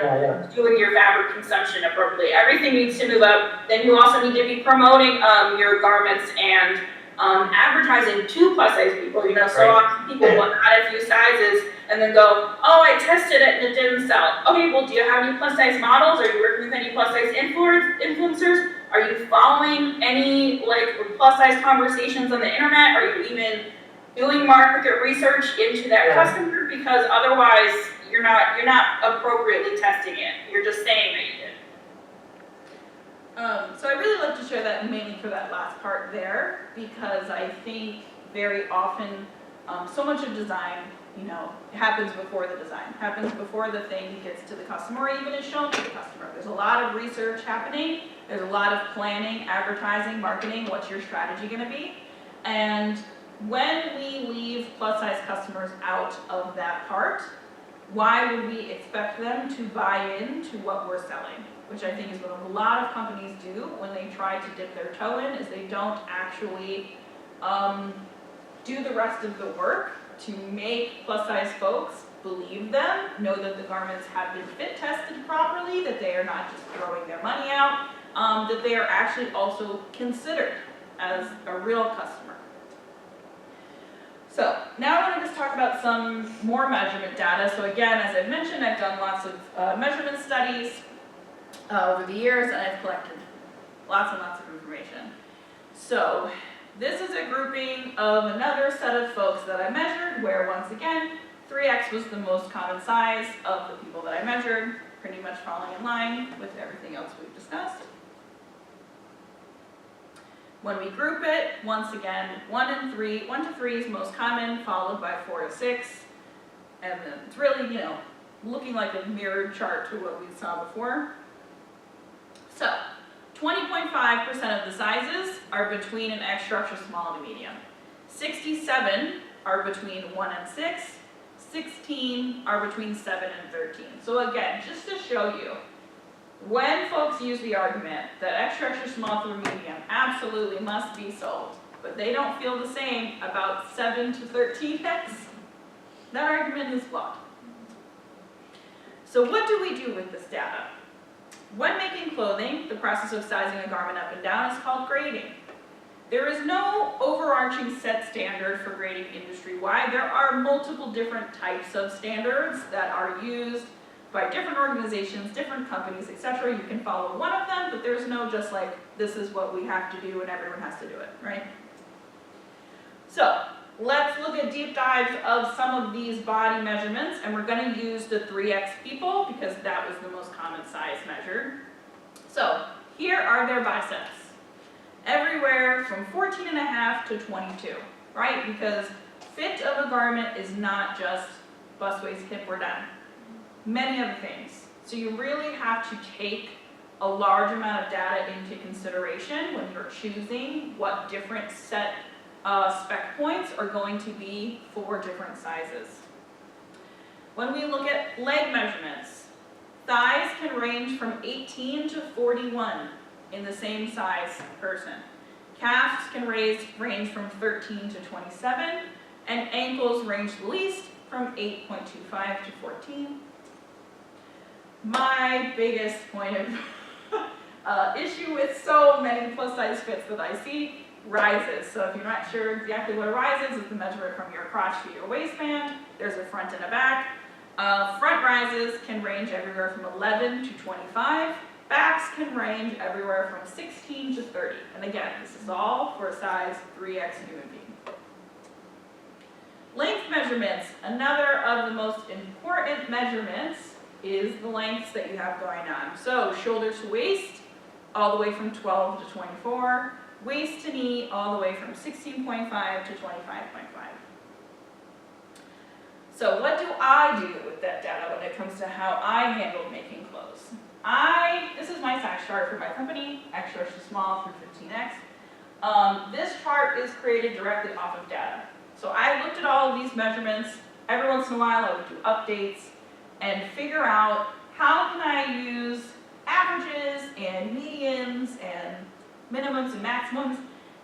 S1: doing your fabric consumption appropriately. Everything needs to move up. Then you also need to be promoting your garments and advertising to plus size people. You know, so often people will add a few sizes and then go, oh, I tested it and it didn't sell. Okay, well, do you have any plus size models? Are you working with any plus size influencers? Are you following any like plus size conversations on the internet? Are you even doing market research into that customer? Because otherwise, you're not appropriately testing it. You're just saying that you did. So I really love to share that mainly for that last part there, because I think very often so much of design, you know, happens before the design, happens before the thing gets to the customer or even is shown to the customer. There's a lot of research happening, there's a lot of planning, advertising, marketing, what's your strategy going to be? And when we leave plus size customers out of that part, why would we expect them to buy into what we're selling? Which I think is what a lot of companies do when they try to dip their toe in, is they don't actually do the rest of the work to make plus size folks believe them, know that the garments have been fit tested properly, that they are not just throwing their money out, that they are actually also considered as a real customer. So now I want to just talk about some more measurement data. So again, as I've mentioned, I've done lots of measurement studies over the years, and I've collected lots and lots of information. So this is a grouping of another set of folks that I measured, where once again, 3X was the most common size of the people that I measured, pretty much falling in line with everything else we've discussed. When we group it, once again, 1 to 3 is most common, followed by 4 to 6, and then it's really, you know, looking like a mirrored chart to what we saw before. So, 20.5% of the sizes are between an extra small and a medium. 67 are between 1 and 6. 16 are between 7 and 13. So again, just to show you, when folks use the argument that extra small through medium absolutely must be sold, but they don't feel the same about 7 to 13X, that argument is flawed. So what do we do with this data? When making clothing, the process of sizing a garment up and down is called grading. There is no overarching set standard for grading industry-wide. There are multiple different types of standards that are used by different organizations, different companies, etc. You can follow one of them, but there's no just like, this is what we have to do and everyone has to do it, right? So let's look at deep dives of some of these body measurements, and we're going to use the 3X people because that was the most common size measured. So here are their biceps. Everywhere from 14.5 to 22, right? Because fit of a garment is not just bust, waist, hip, we're done. Many other things. So you really have to take a large amount of data into consideration when you're choosing what different set spec points are going to be for different sizes. When we look at leg measurements, thighs can range from 18 to 41 in the same size person. Calves can range from 13 to 27, and ankles range the least from 8.25 to 14. My biggest point of issue with so many plus size fits that I see, rises. So if you're not sure exactly what a rise is, it's the measurement from your crotch to your waistband. There's a front and a back. Front rises can range everywhere from 11 to 25. Backs can range everywhere from 16 to 30. And again, this is all for a size 3X human being. Length measurements. Another of the most important measurements is the lengths that you have going on. So shoulder to waist, all the way from 12 to 24. Waist to knee, all the way from 16.5 to 25.5. So what do I do with that data when it comes to how I handle making clothes? This is my size chart for my company, extra small through 15X. This chart is created directly off of data. So I looked at all of these measurements. Every once in a while I would do updates and figure out how can I use averages and medians and minimums and maximums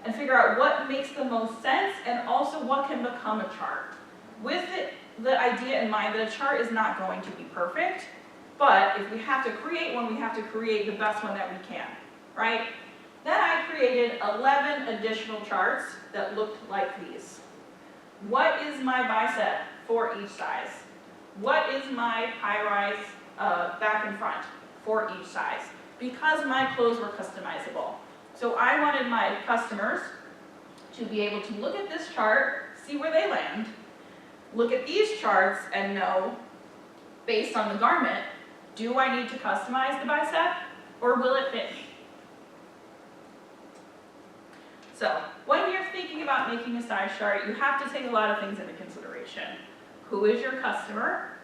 S1: and figure out what makes the most sense and also what can become a chart. With the idea in mind that a chart is not going to be perfect, but if we have to create one, we have to create the best one that we can, right? Then I created 11 additional charts that looked like these. What is my bicep for each size? What is my high rise back and front for each size? Because my clothes were customizable. So I wanted my customers to be able to look at this chart, see where they land, look at these charts and know, based on the garment, do I need to customize the bicep or will it fit me? So when you're thinking about making a size chart, you have to take a lot of things into consideration. Who is your customer?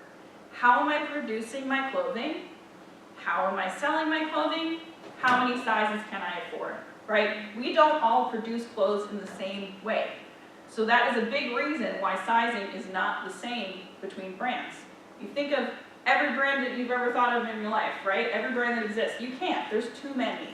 S1: How am I producing my clothing? How am I selling my clothing? How many sizes can I afford, right? We don't all produce clothes in the same way. So that is a big reason why sizing is not the same between brands. You think of every brand that you've ever thought of in your life, right? Every brand that exists. You can't, there's too many.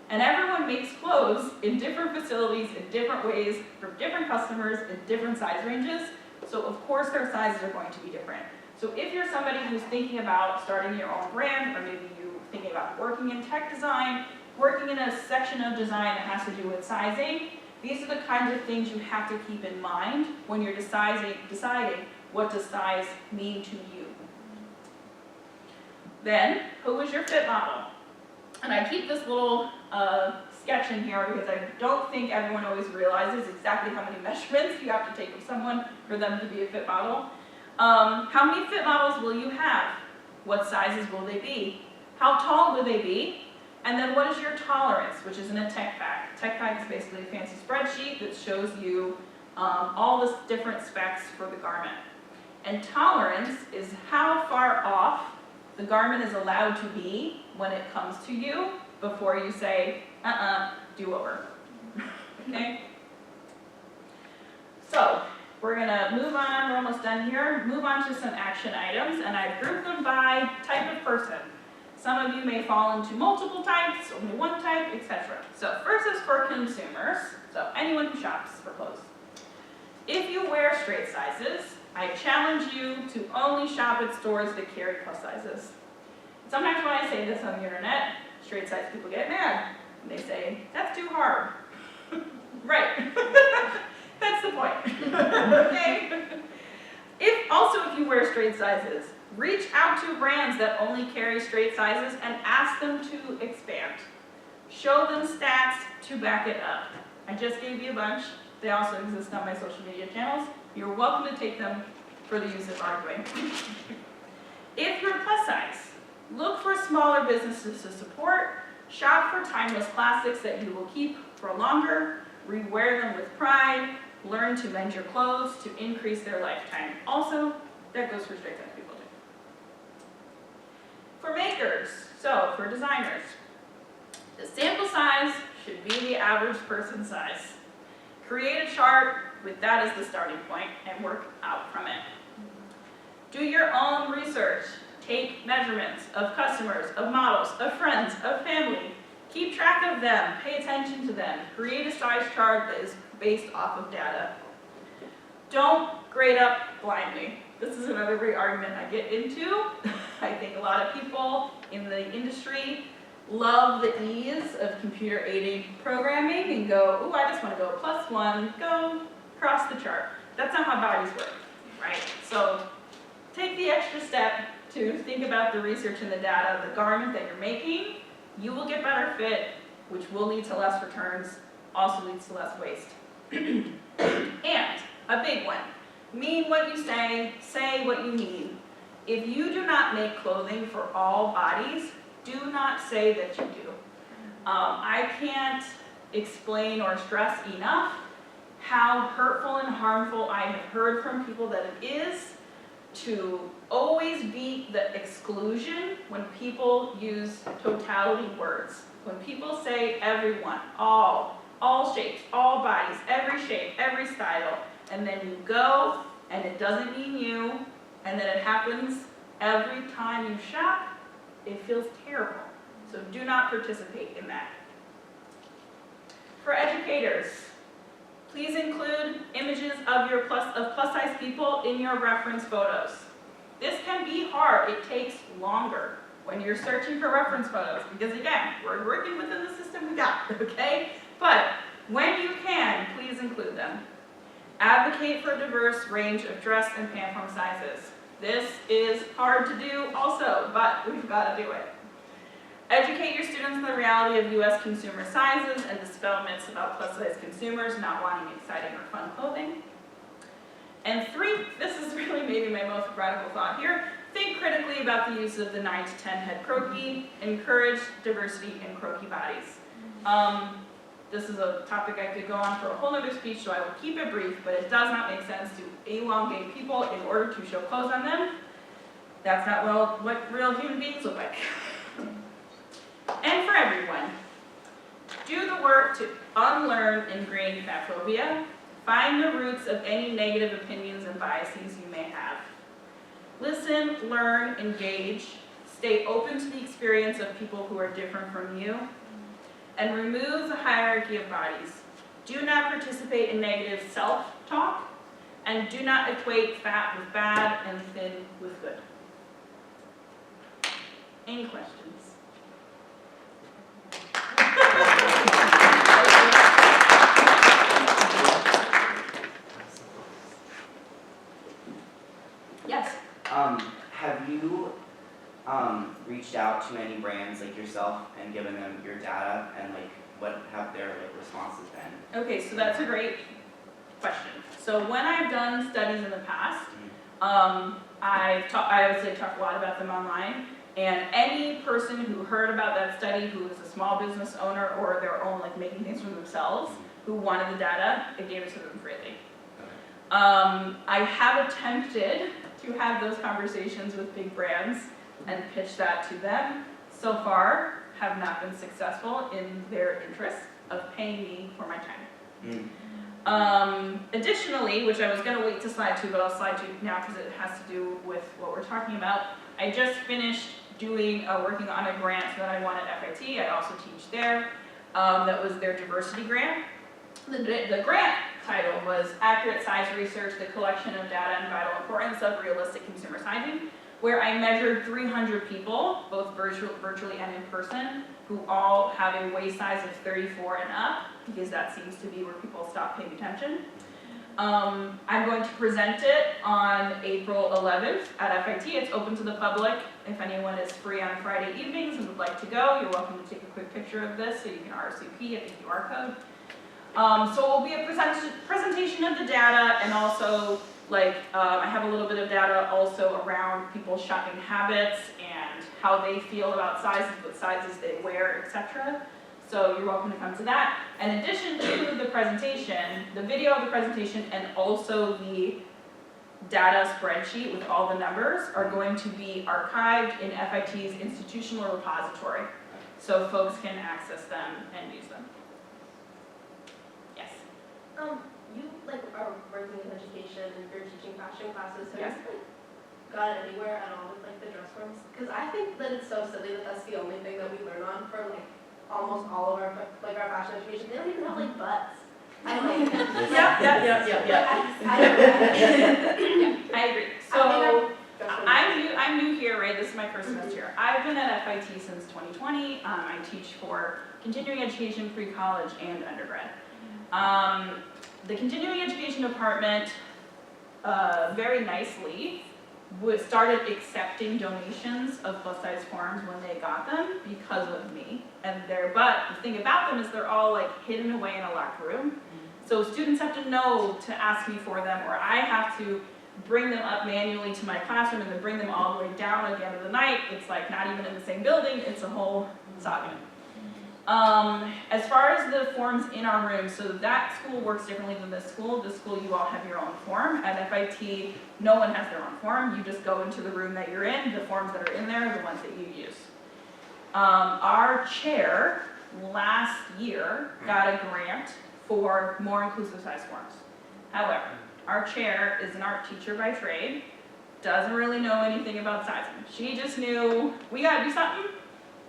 S1: And everyone makes clothes in different facilities, in different ways, for different customers, in different size ranges. So of course their sizes are going to be different. So if you're somebody who's thinking about starting your own brand, or maybe you're thinking about working in tech design, working in a section of design that has to do with sizing, these are the kinds of things you have to keep in mind when you're deciding what does size mean to you. Then, who is your fit model? And I keep this little sketch in here because I don't think everyone always realizes exactly how many measurements you have to take of someone for them to be a fit model. How many fit models will you have? What sizes will they be? How tall will they be? And then what is your tolerance, which is in a tech pack. Tech pack is basically a fancy spreadsheet that shows you all the different specs for the garment. And tolerance is how far off the garment is allowed to be when it comes to you before you say, do over. Okay? So, we're gonna move on, we're almost done here, move on to some action items, and I've grouped them by type of person. Some of you may fall into multiple types, only one type, etc. So first is for consumers, so anyone who shops for clothes. If you wear straight sizes, I challenge you to only shop at stores that carry plus sizes. Sometimes when I say this on the internet, straight size people get mad. And they say, that's too hard. Right. That's the point. Okay? If you wear straight sizes, reach out to brands that only carry straight sizes and ask them to expand. Show them stats to back it up. I just gave you a bunch. They also exist on my social media channels. You're welcome to take them for the use of arguing. If you're plus size, look for smaller businesses to support, shop for timeless classics that you will keep for longer, rewear them with pride, learn to mend your clothes to increase their lifetime. Also, that goes for straight size people too. For makers, so for designers, the sample size should be the average person size. Create a chart with that as the starting point and work out from it. Do your own research. Take measurements of customers, of models, of friends, of family. Keep track of them, pay attention to them. Create a size chart that is based off of data. Don't grade up blindly. This is another great argument I get into. I think a lot of people in the industry love the ease of computer-aided programming and go, ooh, I just want to go +1, go across the chart. That's not how bodies work, right? So take the extra step to think about the research and the data, the garment that you're making. You will get better fit, which will lead to less returns, also leads to less waste. And a big one, mean what you say what you mean. If you do not make clothing for all bodies, do not say that you do. I can't explain or stress enough how hurtful and harmful I have heard from people that it is to always be the exclusion when people use totality words. When people say everyone, all shapes, all bodies, every shape, every style, and then you go and it doesn't mean you, and then it happens every time you shop, it feels terrible. So do not participate in that. For educators, please include images of your plus size people in your reference photos. This can be hard. It takes longer when you're searching for reference photos because again, we're working within the system we got, okay? But when you can, please include them. Advocate for a diverse range of dress and pant form sizes. This is hard to do also, but we've got to do it. Educate your students on the reality of U.S. consumer sizes and dispel myths about plus-size consumers not wanting exciting or fun clothing. And 3, this is really maybe my most radical thought here, think critically about the use of the 9 to 10 head croquis. Encourage diversity in croquis bodies. This is a topic I could go on for a whole other speech, so I will keep it brief, but it does not make sense to elongate people in order to show clothes on them. That's not what real human beings look like. And for everyone, do the work to unlearn ingrained fatphobia. Find the roots of any negative opinions and biases you may have. Listen, learn, engage. Stay open to the experience of people who are different from you. And remove the hierarchy of bodies. Do not participate in negative self-talk. And do not equate fat with bad and thin with good. Any questions? Yes.
S3: Have you reached out to any brands like yourself and given them your data and like what have their responses been?
S1: Okay, so that's a great question. So when I've done studies in the past, I obviously talked a lot about them online, and any person who heard about that study who is a small business owner or their own making things for themselves, who wanted the data, I gave it to them freely. I have attempted to have those conversations with big brands and pitch that to them. So far, have not been successful in their interest of paying me for my time. Additionally, which I was going to wait to slide to, but I'll slide to now because it has to do with what we're talking about. I just finished working on a grant that I won at FIT. I also teach there. That was their diversity grant. The grant title was Accurate Size Research, the Collection of Data and Vital Importance of Realistic Consumer Sizing, where I measured 300 people, both virtually and in person, who all have a waist size of 34 and up, because that seems to be where people stop paying attention. I'm going to present it on April 11th at FIT. It's open to the public. If anyone is free on Friday evenings and would like to go, you're welcome to take a quick picture of this so you can RSVP at the QR code. So it will be a presentation of the data, and also like I have a little bit of data also around people's shopping habits and how they feel about sizes, what sizes they wear, etc. So you're welcome to come to that. In addition to the presentation, the video of the presentation and also the data spreadsheet with all the numbers are going to be archived in FIT's institutional repository, so folks can access them and use them. Yes?
S2: You like are working in education and you're teaching fashion classes. Have
S1: Yes.
S2: you like gone anywhere at all with like the dress forms? Because I think that it's so silly that that's the only thing that we learn on for like almost all of our like our fashion education. They don't even have like butts. I like.
S1: I agree. So I'm new here, right? This is my first semester here. I've been at FIT since 2020. I teach for continuing education, pre-college, and undergrad. The continuing education department very nicely started accepting donations of plus-size forms when they got them because of me. But the thing about them is they're all like hidden away in a locked room. So students have to know to ask me for them, or I have to bring them up manually to my classroom and then bring them all the way down at the end of the night. It's like not even in the same building, it's a whole saga. As far as the forms in our room, so that school works differently than this school. This school, you all have your own form. At FIT, no one has their own form. You just go into the room that you're in. The forms that are in there are the ones that you use. Our chair last year got a grant for more inclusive size forms. However, our chair is an art teacher by trade, doesn't really know anything about sizing. She just knew we gotta do something,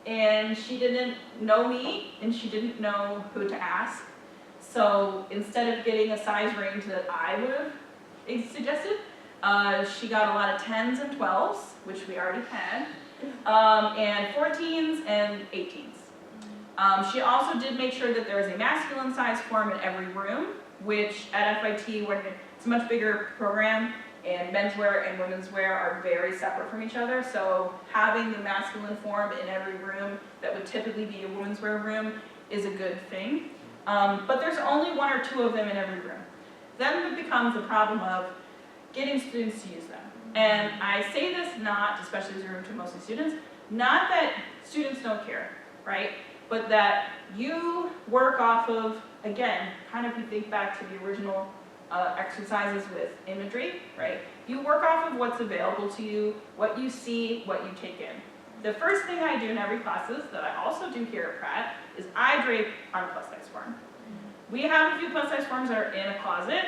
S1: and she didn't know me, and she didn't know who to ask. So instead of getting a size range that I would have suggested, she got a lot of 10s and 12s, which we already had, and 14s and 18s. She also did make sure that there is a masculine size form in every room, which at FIT, when it's a much bigger program, and menswear and women's wear are very separate from each other, so having the masculine form in every room that would typically be a women's wear room is a good thing. But there's only one or two of them in every room. Then it becomes a problem of getting students to use them. And I say this not, especially as you're to mostly students, not that students don't care, right? But that you work off of, again, kind of if you think back to the original exercises with imagery, right? You work off of what's available to you, what you see, what you take in. The first thing I do in every classes that I also do here at Pratt is I drape on a plus size form. We have a few plus size forms that are in a closet.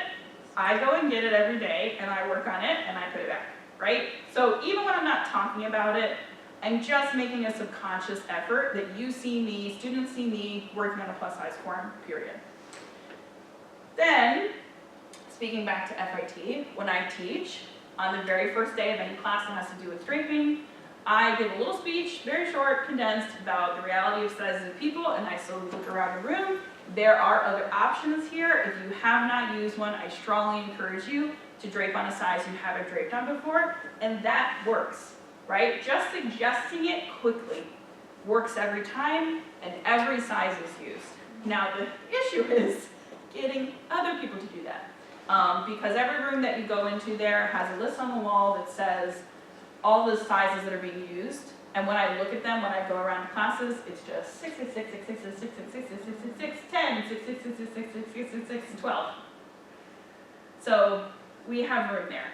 S1: I go and get it every day and I work on it and I put it back, right? So even when I'm not talking about it, I'm just making a subconscious effort that you see me, students see me working on a plus size form, period. Then, speaking back to FIT, when I teach, on the very first day of any class that has to do with draping, I give a little speech, very short, condensed, about the reality of sizes of people, and I slowly look around the room. There are other options here. If you have not used one, I strongly encourage you to drape on a size you haven't draped on before, and that works, right? Just suggesting it quickly works every time, and every size is used. Now, the issue is getting other people to do that. Because every room that you go into there has a list on the wall that says all the sizes that are being used. And when I look at them, when I go around classes, it's just 6, 6, 6, 6, 6, 6, 6, 6, 6, 6, 6, 6, 10, 6, 6, 6, 6, 6, 6, 6, 6, 6, 12. So we have room there.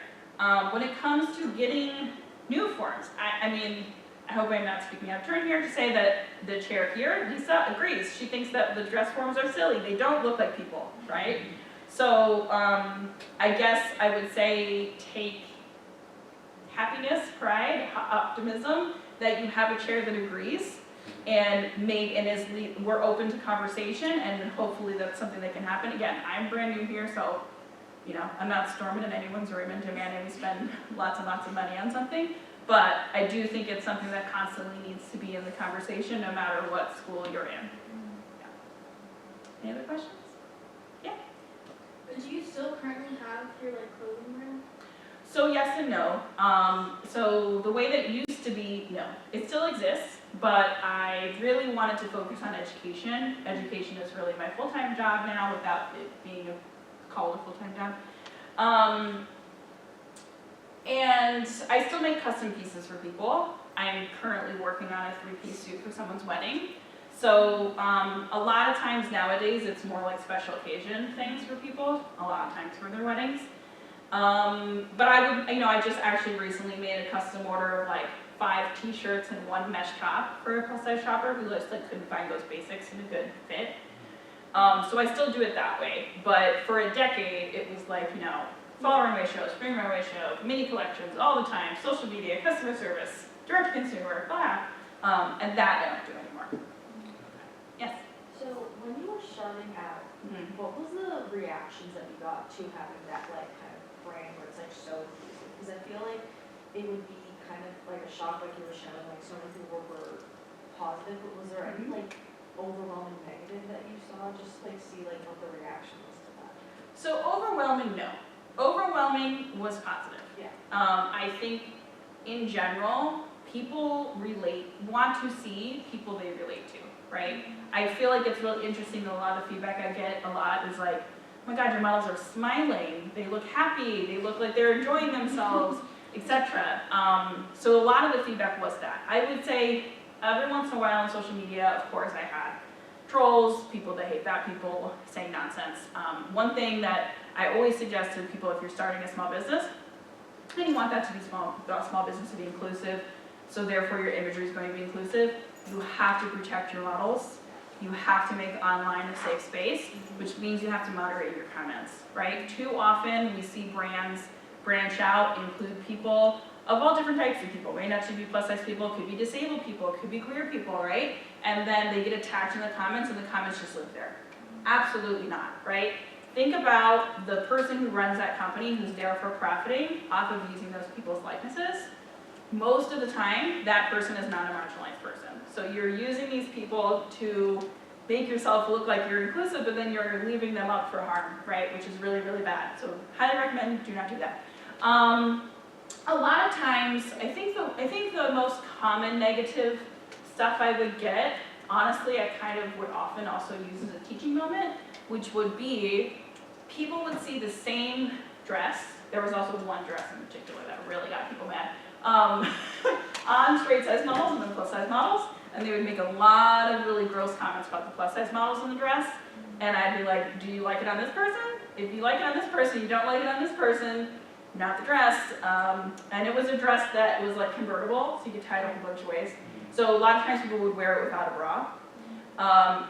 S1: When it comes to getting new forms, I mean, I hope I'm not speaking out of turn here to say that the chair here, Lisa, agrees. She thinks that the dress forms are silly. They don't look like people, right? So I guess I would say take happiness, pride, optimism that you have a chair that agrees and we're open to conversation, and hopefully that's something that can happen. Again, I'm brand new here, so you know, I'm not storming in anyone's room and demanding we spend lots and lots of money on something, but I do think it's something that constantly needs to be in the conversation no matter what school you're in. Yeah. Any other questions?
S2: But do you still currently have your like clothing room?
S1: So yes and no. So the way that it used to be, no. It still exists, but I really wanted to focus on education. Education is really my full-time job now without it being called a full-time job. And I still make custom pieces for people. I'm currently working on a 3-piece suit for someone's wedding. So a lot of times nowadays it's more like special occasion things for people, a lot of times for their weddings. But I just actually recently made a custom order of like 5 t-shirts and 1 mesh top for a plus size shopper who just like couldn't find those basics in a good fit. So I still do it that way, but for a decade it was like, fall runway show, spring runway show, mini collections all the time, social media, customer service, direct to consumer, blah. And that I don't do anymore. Yes?
S6: So when you were starting out, what was the reactions that you got to having that like kind of brand where it's like so inclusive? Because I feel like it would be kind of like a shock, like you were showing, like so many people were positive, but was there any like overwhelming negative that you saw? Just like see like what the reaction was to that.
S1: So overwhelming, no. Overwhelming was positive.
S6: Yeah.
S1: I think in general, people want to see people they relate to, right? I feel like it's really interesting that a lot of feedback I get a lot is like, oh my God, your models are smiling, they look happy, they look like they're enjoying themselves, etc. So a lot of the feedback was that. I would say every once in a while on social media, of course I had trolls, people that hate fat people saying nonsense. One thing that I always suggest to people if you're starting a small business, and you want that to be small business to be inclusive, so therefore your imagery is going to be inclusive, you have to protect your models. You have to make online a safe space, which means you have to moderate your comments, right? Too often we see brands branch out, include people of all different types of people. May not just be plus size people, could be disabled people, could be queer people, right? And then they get attacked in the comments and the comments just live there. Absolutely not, right? Think about the person who runs that company who's there for profiting off of using those people's likenesses. Most of the time, that person is not a marginalized person. So you're using these people to make yourself look like you're inclusive, but then you're leaving them up for harm, right? Which is really, really bad. So highly recommend do not do that. A lot of times, I think the most common negative stuff I would get, honestly, I kind of would often also use as a teaching moment, which would be people would see the same dress. There was also one dress in particular that really got people mad. On straight size models and then plus size models, and they would make a lot of really gross comments about the plus size models in the dress, and I'd be like, do you like it on this person? If you like it on this person, you don't like it on this person, not the dress. And it was a dress that was like convertible, so you could tie it up a bunch of ways. So a lot of times people would wear it without a bra,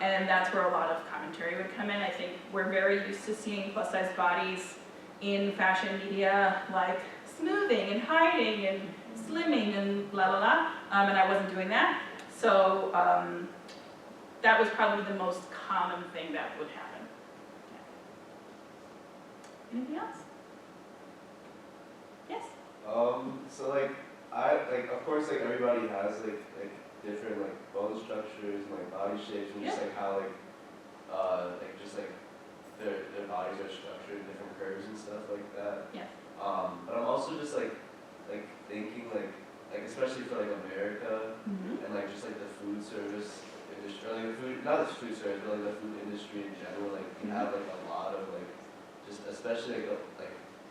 S1: and that's where a lot of commentary would come in. I think we're very used to seeing plus size bodies in fashion media, like smoothing and hiding and slimming and blah, blah, blah, and I wasn't doing that. So that was probably the most common thing that would happen. Yeah. Anything else? Yes?
S7: So of course everybody has different bone structures and body shapes and just how their bodies are structured, different curves and stuff like that.
S1: Yeah.
S7: But I'm also just thinking especially for America and just the food service industry, or the food, not the food service, but the food industry in general. We have a lot of just especially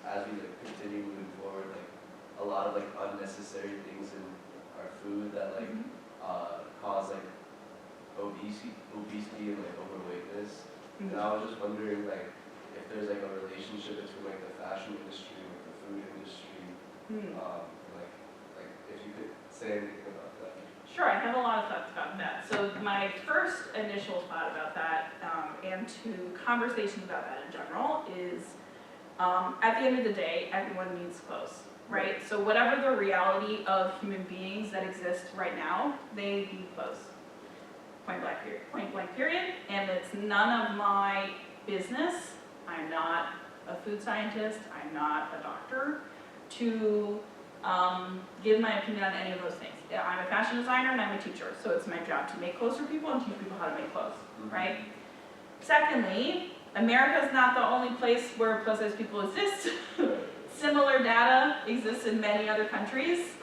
S7: as we continue moving forward, a lot of unnecessary things in our food that cause obesity and overweightness. And I was just wondering if there's a relationship between the fashion industry and the food industry. If you could say anything about that.
S1: Sure, I have a lot of thoughts about that. So my first initial thought about that, and to conversations about that in general, is at the end of the day, everyone needs clothes, right? So whatever the reality of human beings that exist right now, they need clothes. Point blank period. And it's none of my business. I'm not a food scientist. I'm not a doctor to give my opinion on any of those things. I'm a fashion designer and I'm a teacher, so it's my job to make clothes for people and teach people how to make clothes, right? Secondly, America is not the only place where plus size people exist. Similar data exists in many other countries,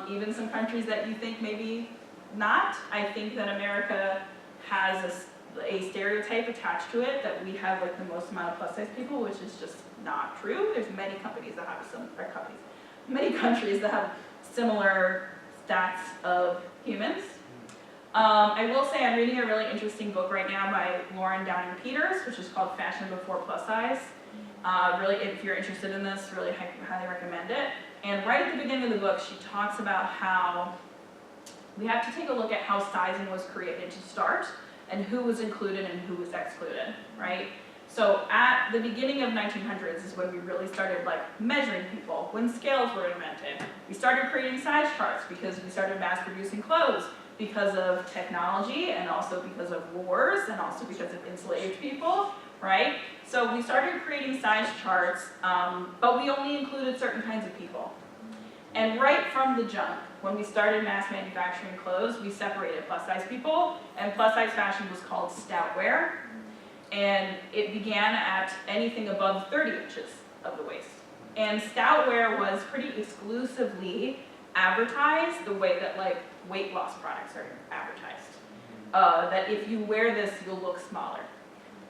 S1: even some countries that you think maybe not. I think that America has a stereotype attached to it that we have like the most amount of plus size people, which is just not true. There's many companies that have many countries that have similar stats of humans. I will say I'm reading a really interesting book right now by Lauren Downing Peters, which is called Fashion Before Plus Size. Really, if you're interested in this, really highly recommend it. And right at the beginning of the book, she talks about how we have to take a look at how sizing was created to start, and who was included and who was excluded, right? So at the beginning of 1900s is when we really started like measuring people, when scales were invented. We started creating size charts because we started mass producing clothes because of technology and also because of wars and also because of enslaved people, right? So we started creating size charts, but we only included certain kinds of people. And right from the jump, when we started mass manufacturing clothes, we separated plus size people, and plus size fashion was called stout wear. And it began at anything above 30 inches of the waist. And stout wear was pretty exclusively advertised the way that like weight loss products are advertised. That if you wear this, you'll look smaller.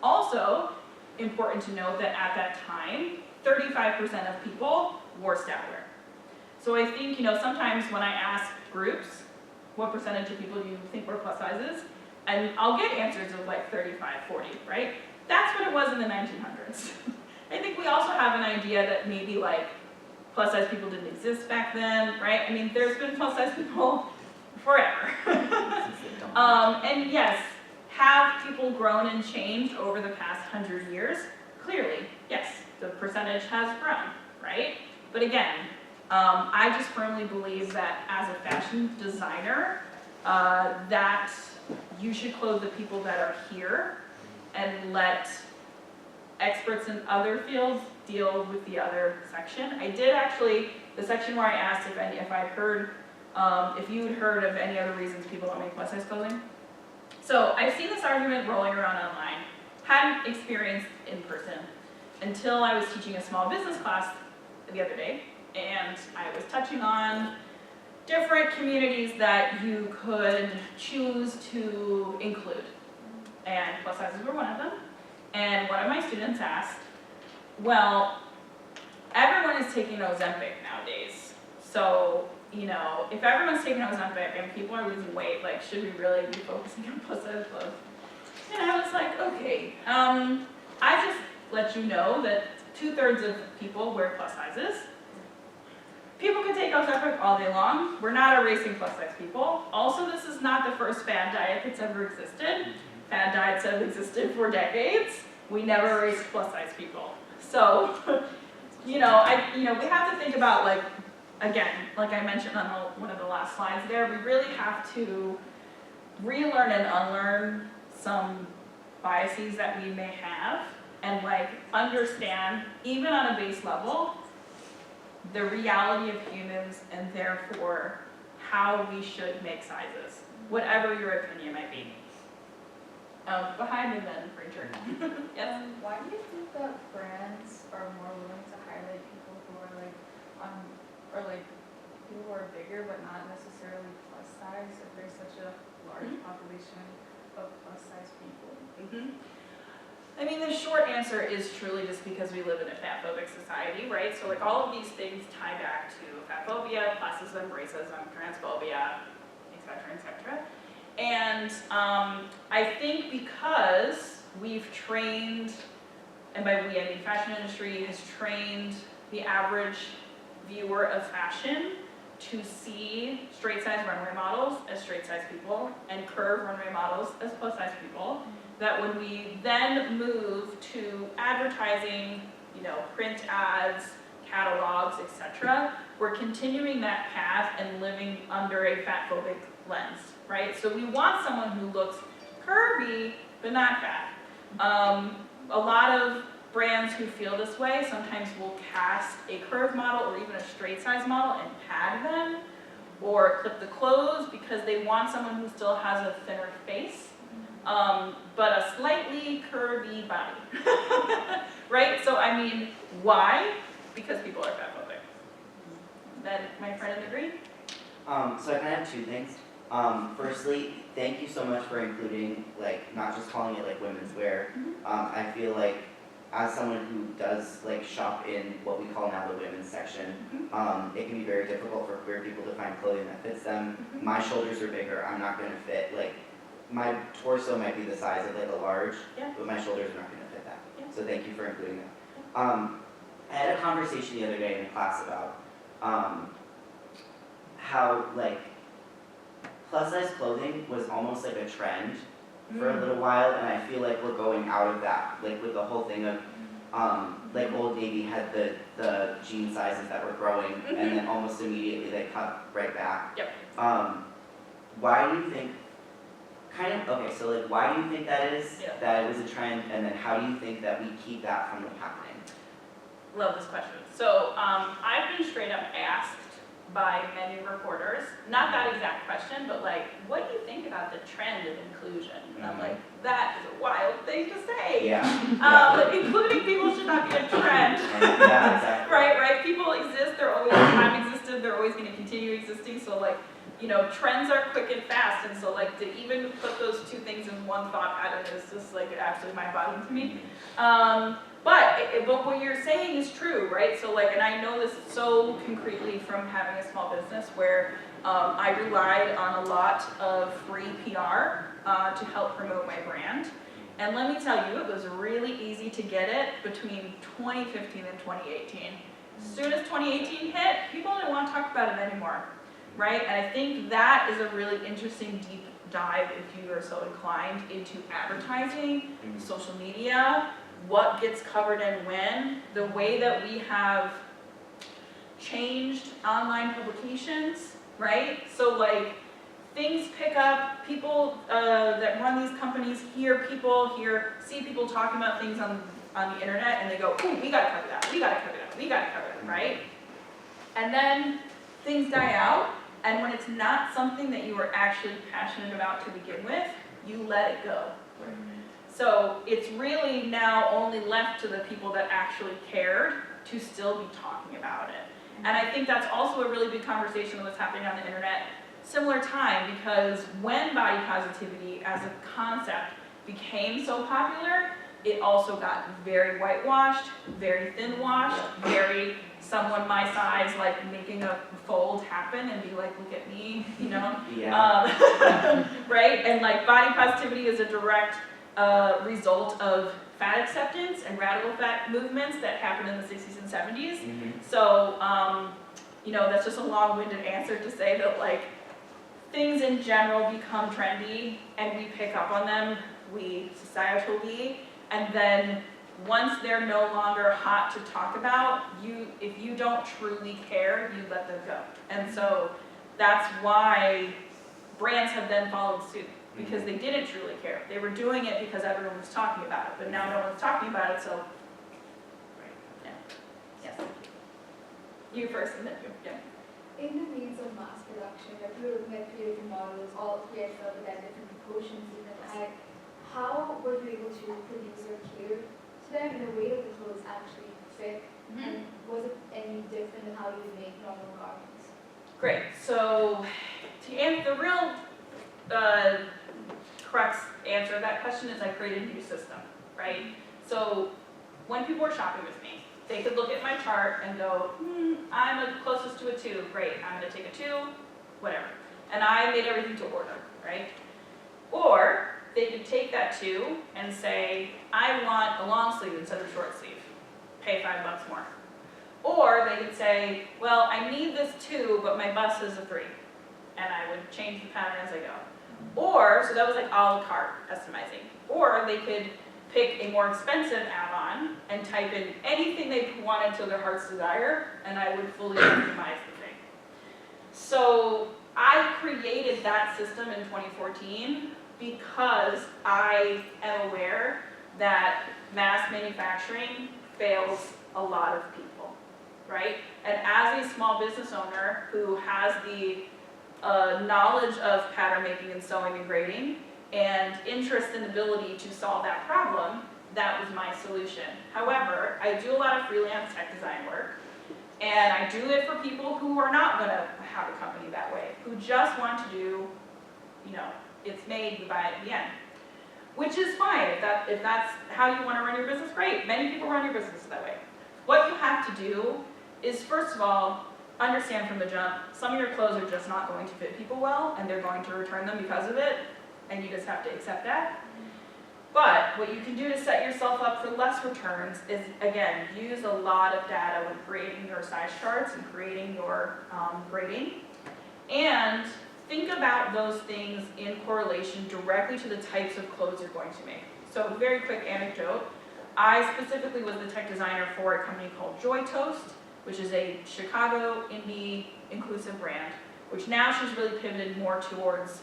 S1: Also, important to note that at that time, 35% of people wore stout wear. So I think, sometimes when I ask groups, what percentage of people do you think were plus sizes? And I'll get answers of like 35, 40, right? That's what it was in the 1900s. I think we also have an idea that maybe like plus size people didn't exist back then, right? I mean, there's been plus size people forever. And yes, have people grown and changed over the past 100 years? Clearly, yes, the percentage has grown, right? But again, I just firmly believe that as a fashion designer, that you should clothe the people that are here and let experts in other fields deal with the other section. I did actually, the section where I asked if you had heard of any other reasons people don't make plus size clothing. So I've seen this argument rolling around online, hadn't experienced in person until I was teaching a small business class the other day, and I was touching on different communities that you could choose to include. And plus sizes were one of them. And one of my students asked, well, everyone is taking Ozempic nowadays. So, if everyone's taking Ozempic and people are losing weight, like, should we really be focusing on plus size clothes? And I was like, okay, I just let you know that 2/3 of people wear plus sizes. People can take Ozempic all day long. We're not erasing plus size people. Also, this is not the first fad diet that's ever existed. Fad diets have existed for decades. We never erased plus size people. So, we have to think about like, again, like I mentioned on one of the last slides there, we really have to relearn and unlearn some biases that we may have and like understand, even on a base level, the reality of humans and therefore how we should make sizes, whatever your opinion might be. Behind me then, Richard. Yes?
S6: Why do you think that brands are more willing to highlight people who are like people who are bigger but not necessarily plus size if there's such a large population of plus size people?
S1: I mean, the short answer is truly just because we live in a fatphobic society, right? So like all of these things tie back to fatphobia, classism, racism, transphobia, et cetera, and I think because we've trained, and by we I mean fashion industry has trained the average viewer of fashion to see straight size runway models as straight size people and curve runway models as plus size people, that when we then move to advertising, print ads, catalogs, etc., we're continuing that path and living under a fatphobic lens, right? So we want someone who looks curvy, but not fat. A lot of brands who feel this way sometimes will cast a curve model or even a straight size model and pad them, or clip the clothes because they want someone who still has a thinner face, but a slightly curvy body, right? So I mean, why? Because people are fatphobic. Then my friend in the green?
S3: So I kind of have two things. Firstly, thank you so much for including, like, not just calling it like women's wear.
S1: Mhm.
S3: I feel like as someone who does like shop in what we call now the women's section, it can be very difficult for queer people to find clothing that fits them.
S1: Mhm.
S3: My shoulders are bigger, I'm not gonna fit, like, my torso might be the size of like a large,
S1: Yeah.
S3: but my shoulders are not gonna fit that.
S1: Yeah.
S3: So thank you for including that. I had a conversation the other day in class about how like plus size clothing was almost like a trend for a little while, and I feel like we're going out of that, like with the whole thing of like Old Navy had the jean sizes that were growing, and then almost immediately they cut right back.
S1: Yep.
S3: Why do you think? Okay, so like why do you think that is?
S1: Yeah.
S3: That it was a trend, and then how do you think that we keep that from happening?
S1: Love this question. So I've been straight up asked by many reporters, not that exact question, but like, what do you think about the trend of inclusion? And I'm like, that is a wild thing to say.
S3: Yeah.
S1: Including people should not be a trend.
S3: Yeah, exactly.
S1: Right? People exist, they're always, time existed, they're always gonna continue existing, so like, you know, trends are quick and fast, and so like to even put those two things in one thought pattern is just like absolutely mind-boggling to me. But what you're saying is true, right? So like, and I know this so concretely from having a small business where I relied on a lot of free PR to help promote my brand. And let me tell you, it was really easy to get it between 2015 and 2018. As soon as 2018 hit, people didn't want to talk about it anymore, right? And I think that is a really interesting deep dive, if you are so inclined, into advertising, social media, what gets covered and when, the way that we have changed online publications, right? So like things pick up, people that run these companies see people talking about things on the internet, and they go, ooh, we gotta cover that, we gotta cover that, we gotta cover that, right? And then things die out, and when it's not something that you are actually passionate about to begin with, you let it go. So it's really now only left to the people that actually cared to still be talking about it. And I think that's also a really big conversation that was happening on the internet, similar time, because when body positivity as a concept became so popular, it also got very whitewashed, very thin washed, very someone my size like making a fold happen and be like, look at me, you know?
S3: Yeah.
S1: Right? And like body positivity is a direct result of fat acceptance and radical fat movements that happened in the 60s and 70s. So, you know, that's just a long-winded answer to say that like things in general become trendy and we pick up on them, we societally, and then once they're no longer hot to talk about, if you don't truly care, you let them go. And so that's why brands have then followed suit, because they didn't truly care. They were doing it because everyone was talking about it, but now no one's talking about it, so. Yeah. Yes. You first and then you. Yeah.
S5: In the needs of mass production, if you're looking at 3 different models, all 3 are served at different proportions, different height, how were you able to produce or cater to them in a way that the clothes actually fit? And was it any different than how you would make normal garments?
S1: Great. So to answer the real correct answer to that question is I created a new system, right? So when people were shopping with me, they could look at my chart and go, I'm closest to a 2, great, I'm gonna take a 2, whatever. And I made everything to order, right? Or they could take that 2 and say, I want a long sleeve instead of a short sleeve, pay $5 more. Or they could say, well, I need this 2, but my bust is a 3. And I would change the pattern as I go. Or, so that was like a la carte customizing. Or they could pick a more expensive add-on and type in anything they wanted to their heart's desire, and I would fully customize the thing. So I created that system in 2014 because I am aware that mass manufacturing fails a lot of people, right? And as a small business owner who has the knowledge of pattern making and sewing and braiding, and interest and ability to solve that problem, that was my solution. However, I do a lot of freelance tech design work, and I do it for people who are not gonna have a company that way, who just want to do you know, it's made, you buy it at the end. Which is fine, if that's how you wanna run your business, great, many people run your business that way. What you have to do is, first of all, understand from the jump, some of your clothes are just not going to fit people well, and they're going to return them because of it, and you just have to accept that. But what you can do to set yourself up for less returns is, again, use a lot of data when creating your size charts and creating your grading. And think about those things in correlation directly to the types of clothes you're going to make. So very quick anecdote. I specifically was the tech designer for a company called Joy Toast, which is a Chicago indie inclusive brand, which now she's really pivoted more towards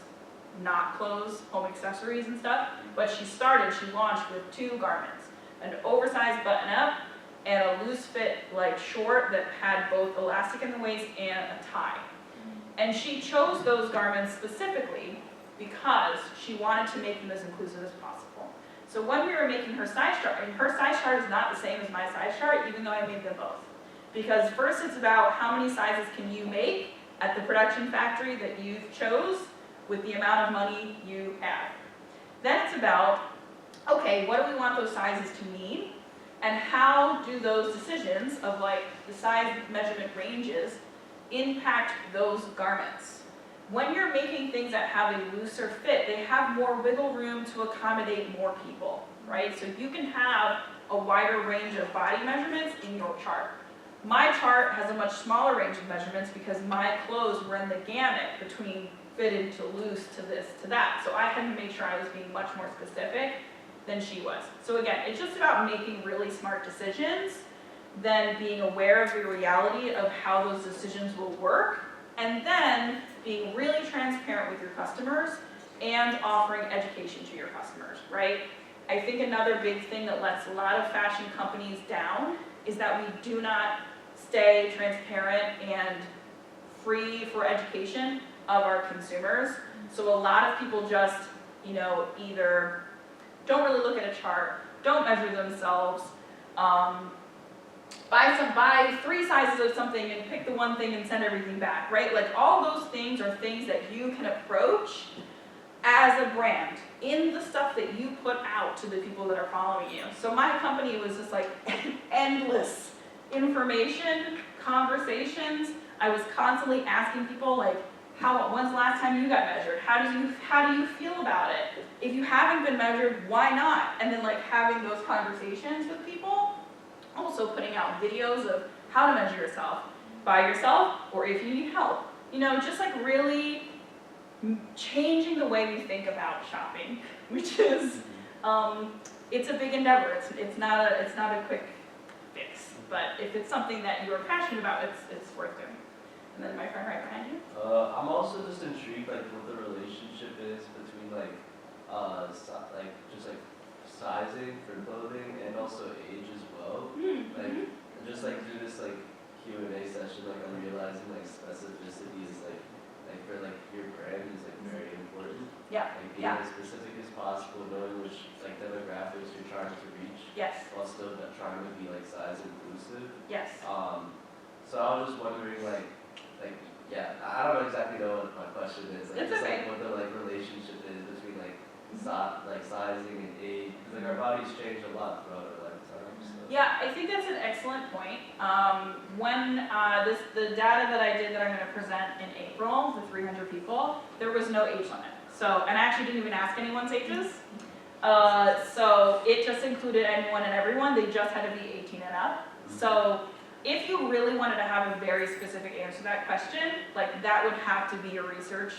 S1: not clothes, home accessories and stuff, but she launched with 2 garments, an oversized button up and a loose fit like short that had both elastic in the waist and a tie. And she chose those garments specifically because she wanted to make them as inclusive as possible. So when we were making her size chart, and her size chart is not the same as my size chart, even though I made them both. Because first it's about how many sizes can you make at the production factory that you chose with the amount of money you have. Then it's about, okay, what do we want those sizes to mean? And how do those decisions of like the size measurement ranges impact those garments? When you're making things that have a looser fit, they have more wiggle room to accommodate more people, right? So you can have a wider range of body measurements in your chart. My chart has a much smaller range of measurements because my clothes run the gamut between fitted to loose to this to that. So I had to make sure I was being much more specific than she was. So again, it's just about making really smart decisions, then being aware of your reality of how those decisions will work, and then being really transparent with your customers and offering education to your customers, right? I think another big thing that lets a lot of fashion companies down is that we do not stay transparent and free for education of our consumers. So a lot of people just, you know, either don't really look at a chart, don't measure themselves, buy 3 sizes of something and pick the one thing and send everything back, right? Like all those things are things that you can approach as a brand in the stuff that you put out to the people that are following you. So my company was just like endless information, conversations. I was constantly asking people like, when's the last time you got measured? How do you feel about it? If you haven't been measured, why not? And then like having those conversations with people. Also putting out videos of how to measure yourself by yourself or if you need help. You know, just like really changing the way we think about shopping, which is, it's a big endeavor. It's not a quick fix, but if it's something that you are passionate about, it's worth doing. And then my friend right behind you.
S7: I'm also just intrigued like what the relationship is between like just like sizing for clothing and also age as well. Like just like through this like Q&A session, like I'm realizing like specificity is like for like your brand is like very important.
S1: Yeah.
S7: Like being as specific as possible, knowing which like demographics you're trying to reach.
S1: Yes.
S7: While still trying to be like size inclusive.
S1: Yes.
S7: So I was just wondering yeah, I don't exactly know what my question is. Like,
S1: It's
S7: just
S1: okay.
S7: like what the like relationship is between like sizing and age. Because like our bodies change a lot throughout our lifetime. So.
S1: Yeah, I think that's an excellent point. When the data that I did that I'm going to present in April, the 300 people, there was no age limit. So, and I actually didn't even ask anyone's ages. So it just included anyone and everyone. They just had to be 18 and up. So if you really wanted to have a very specific answer to that question, like that would have to be a research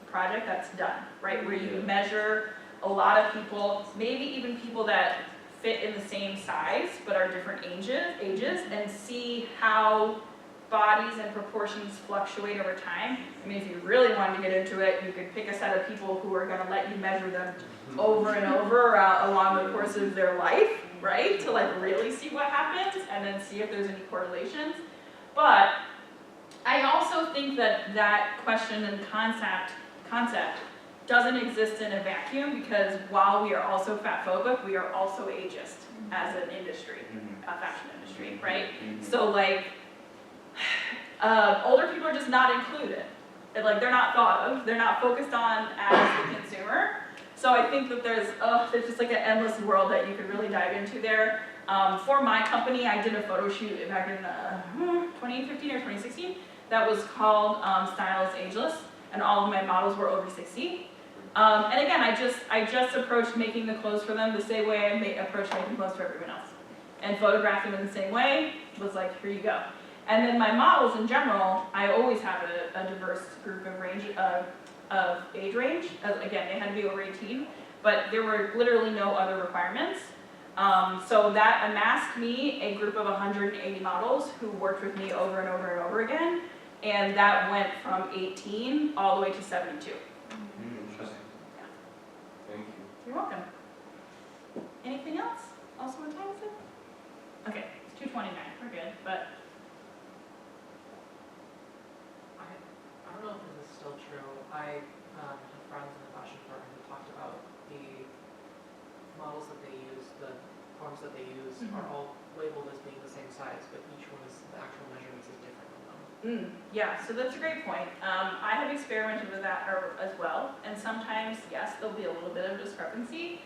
S1: project that's done, right? Where you measure a lot of people, maybe even people that fit in the same size but are different ages, and see how bodies and proportions fluctuate over time. I mean, if you really wanted to get into it, you could pick a set of people who are going to let you measure them over and over along the course of their life, right? To like really see what happens and then see if there's any correlations. But I also think that that question and concept doesn't exist in a vacuum, because while we are also fatphobic, we are also ageist as an industry, a fashion industry, right? So like, older people are just not included. And like, they're not thought of, they're not focused on as the consumer. So I think that there's just like an endless world that you could really dive into there. For my company, I did a photo shoot back in 2015 or 2016 that was called Style is Ageless, and all of my models were over 60. And again, I just approached making the clothes for them the same way I approached making clothes for everyone else. And photographed them in the same way, was like, here you go. And then my models in general, I always have a diverse group of range of age range. Again, they had to be over 18, but there were literally no other requirements. So that amassed me a group of 180 models who worked with me over and over and over again, and that went from 18 all the way to 72.
S7: Interesting.
S1: Yeah.
S7: Thank you.
S1: You're welcome. Anything else? Also what time is it? Okay, it's 2:29, we're good, but
S8: I don't know if this is still true. I have friends in the fashion department who talked about the models that they use, the forms that they use are all labeled as being the same size, but each one is, the actual measurements is different on them.
S1: Yeah, so that's a great point. I have experimented with that as well, and sometimes, yes, there'll be a little bit of discrepancy.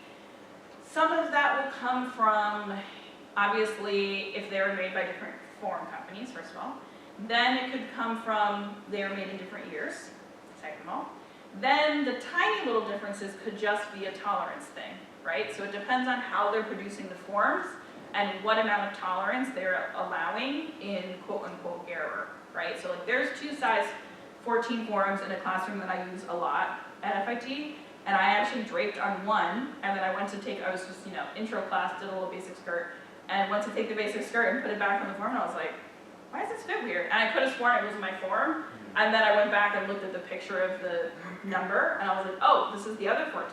S1: Some of that will come from, obviously, if they were made by different foreign companies, first of all. Then it could come from they were made in different years, second of all. Then the tiny little differences could just be a tolerance thing, right? So it depends on how they're producing the forms and what amount of tolerance they're allowing in quote-unquote error, right? So like there's 2 size 14 forms in a classroom that I use a lot at FIT, and I actually draped on one, and then I went to take, I was just, intro class, did a little basic skirt, and went to take the basic skirt and put it back on the form, and I was like, why does this fit weird? And I could have sworn it was my form, and then I went back and looked at the picture of the number, and I was like, oh, this is the other 14.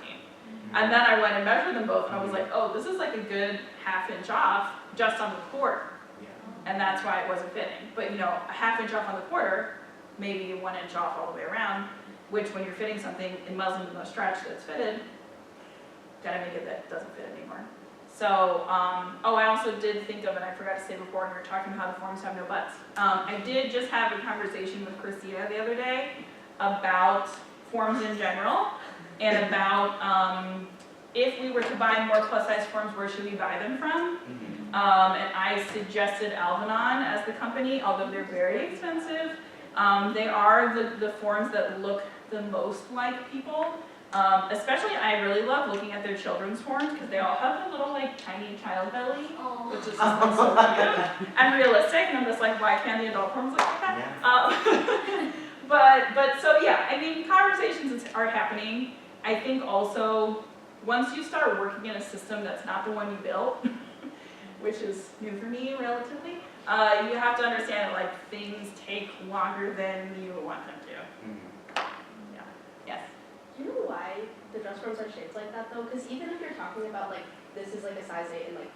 S1: And then I went and measured them both, and I was like, oh, this is like a good ½ inch off just on the quarter. And that's why it wasn't fitting. But a ½ inch off on the quarter, maybe 1 inch off all the way around, which when you're fitting something in muslin with no stretch that's fitted, gotta make it that doesn't fit anymore. So, I also did think of, and I forgot to say before, when we were talking about how the forms have no butts. I did just have a conversation with Christina the other day about forms in general, and about if we were to buy more plus size forms, where should we buy them from? And I suggested Alvanon as the company, although they're very expensive. They are the forms that look the most like people. Especially, I really love looking at their children's forms because they all have a little like tiny child belly, which is just like, so cute and realistic. And I'm just like, why can't the adult forms look like that? But so yeah, I mean, conversations are happening. I think also once you start working in a system that's not the one you built, which is new for me relatively, you have to understand that like things take longer than you want them to. Yeah. Yes.
S2: Do you know why the dress forms are shaped like that though? Because even if you're talking about like this is like a size 8 and like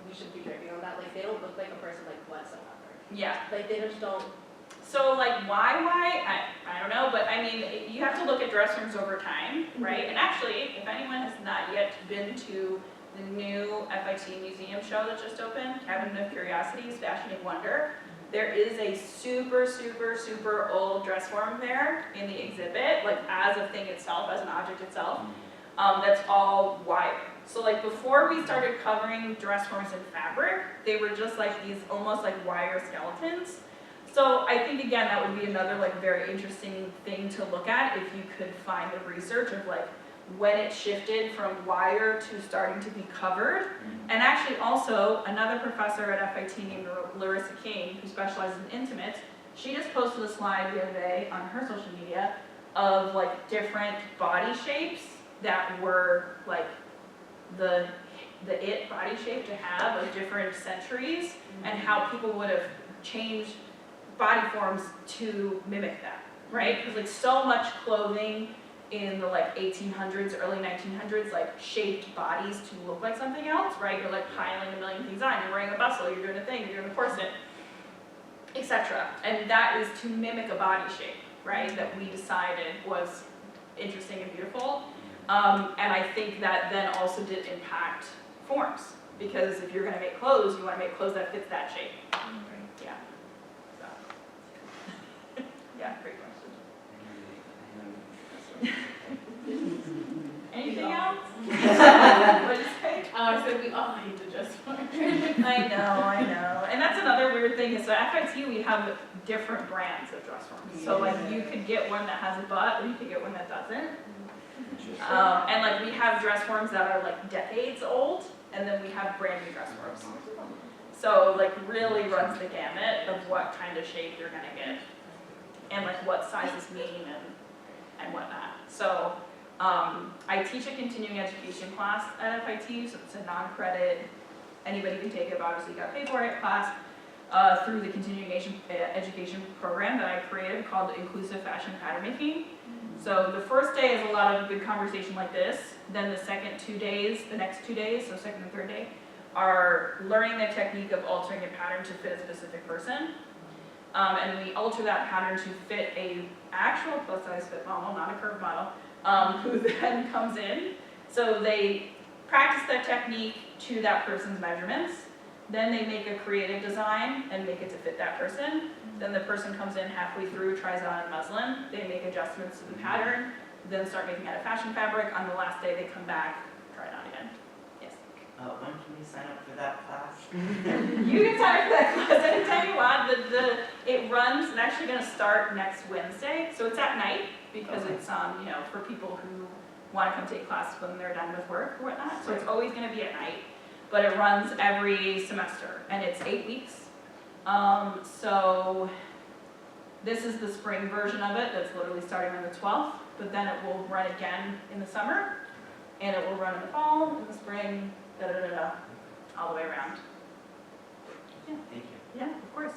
S2: we should be draping on that, like they don't look like a person like whatsoever.
S1: Yeah.
S2: Like they just don't.
S1: So like why? I don't know, but I mean you have to look at dress rooms over time, right? And actually, if anyone has not yet been to the new FIT museum show that just opened, Cabinet of Curiosities, Fashioning Wonder, there is a super, super, super old dress form there in the exhibit, like as a thing itself, as an object itself, that's all wire. So like before we started covering dress forms in fabric, they were just like these almost like wire skeletons. So I think again, that would be another like very interesting thing to look at if you could find the research of like when it shifted from wire to starting to be covered. And actually also another professor at FIT named Larissa King, who specializes in intimates, she just posted a slide the other day on her social media of like different body shapes that were like the it body shape to have of different centuries, and how people would have changed body forms to mimic that, right? Because like so much clothing in the like 1800s, early 1900s, like shaped bodies to look like something else, right? You're like piling a million things on. You're wearing a bustle, you're doing a thing, you're doing a corset, etc. And that is to mimic a body shape, right? That we decided was interesting and beautiful. And I think that then also did impact forms, because if you're going to make clothes, you want to make clothes that fits that shape. Yeah. So. Yeah, great question. at FIT, we have different brands of dress forms. So like you could get one that has a butt, or you could get one that doesn't. And like we have dress forms that are like decades old, and then we have brand new dress forms. So like really runs the gamut of what kind of shape you're gonna get, and like what sizes mean and whatnot. So I teach a continuing education class at FIT, so it's a non-credit, anybody can take it, but obviously you gotta pay for it class through the continuing education program that I created called Inclusive Fashion Pattern Making. So the first day is a lot of good conversation like this. Then the next 2 days, so second and third day, are learning the technique of altering a pattern to fit a specific person. And we alter that pattern to fit a actual plus size fit model, not a curved model, who then comes in. So they practice that technique to that person's measurements. Then they make a creative design and make it to fit that person. Then the person comes in halfway through, tries it on in muslin. They make adjustments to the pattern, then start making out of fashion fabric. On the last day, they come back, try it on again. Yes.
S3: When can we sign up for that class?
S1: You can sign up for that class anytime you want. It's actually going to start next Wednesday, so it's at night because it's for people who want to come take classes when they're done with work or whatnot. So it's always going to be at night, but it runs every semester and it's 8 weeks. So this is the spring version of it that's literally starting on the 12th, but then it will run again in the summer, and it will run in the fall, in the spring, all the way around.
S3: Thank you.
S1: Yeah, of course.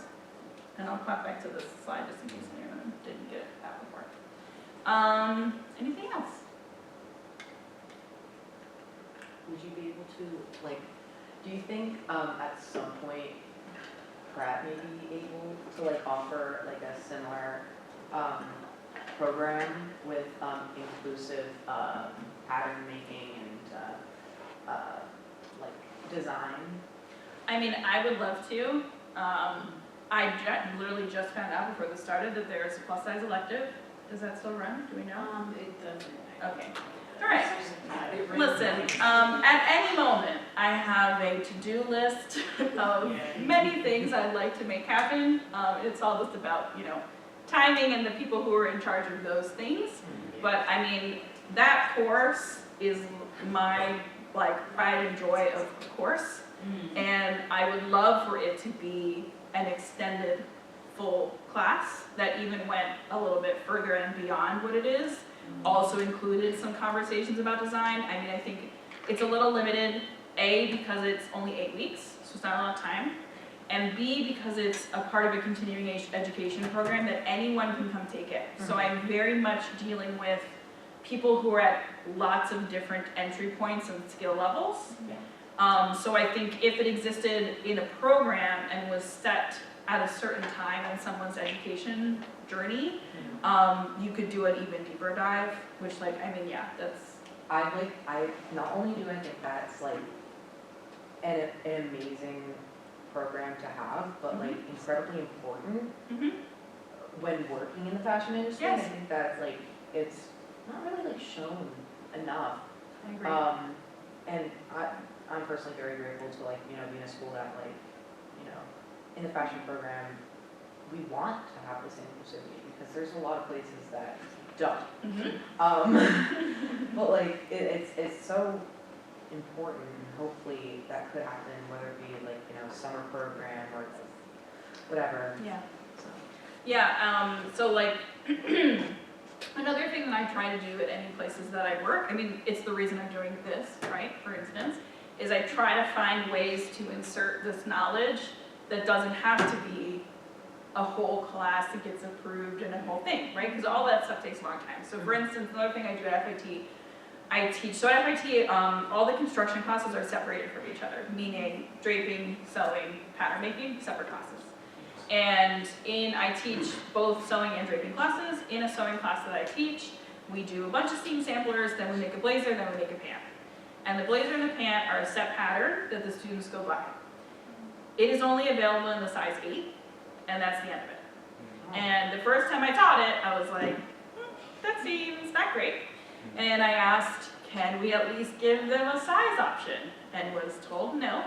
S1: And I'll clap back to this slide just in case anyone didn't get that before. Anything else?
S9: Would you be able to, like, do you think at some point Pratt may be able to like offer like a similar program with inclusive pattern making and like design?
S1: I mean, I would love to. I literally just found out before this started that there is a plus size elective. Does that still run? Do we know?
S6: It doesn't.
S1: Okay. All right. Listen, at any moment, I have a to-do list of many things I'd like to make happen. It's all just about, timing and the people who are in charge of those things. But I mean, that course is my pride and joy of the course. And I would love for it to be an extended full class that even went a little bit further and beyond what it is. Also included some conversations about design. I mean, I think it's a little limited, A, because it's only 8 weeks, so it's not a lot of time, and B, because it's a part of a continuing education program that anyone can come take it. So I'm very much dealing with people who are at lots of different entry points and skill levels. So I think if it existed in a program and was set at a certain time in someone's education journey, you could do an even deeper dive, which that's.
S9: I not only do I think that's like an amazing program to have, but like incredibly important when working in the fashion industry.
S1: Yes.
S9: I think that like it's not really like shown enough.
S1: I agree.
S9: And I'm personally very grateful to be in a school that in the fashion program, we want to have this inclusivity because there's a lot of places that don't. But it's so important, and hopefully that could happen, whether it be summer program or whatever.
S1: Yeah.
S9: So.
S1: Yeah. So another thing that I try to do at any places that I work, I mean, it's the reason I'm doing this, right? For instance, is I try to find ways to insert this knowledge that doesn't have to be a whole class that gets approved and a whole thing, right? Because all that stuff takes a long time. So for instance, another thing I do at FIT, I teach, so at FIT, all the construction classes are separated from each other, meaning draping, sewing, pattern making, separate classes. And I teach both sewing and draping classes. In a sewing class that I teach, we do a bunch of seam samplers, then we make a blazer, then we make a pant. And the blazer and the pant are a set pattern that the students go by. It is only available in the size 8, and that's the end of it. And the first time I taught it, I was like, that seems not great. And I asked, can we at least give them a size option? And was told no.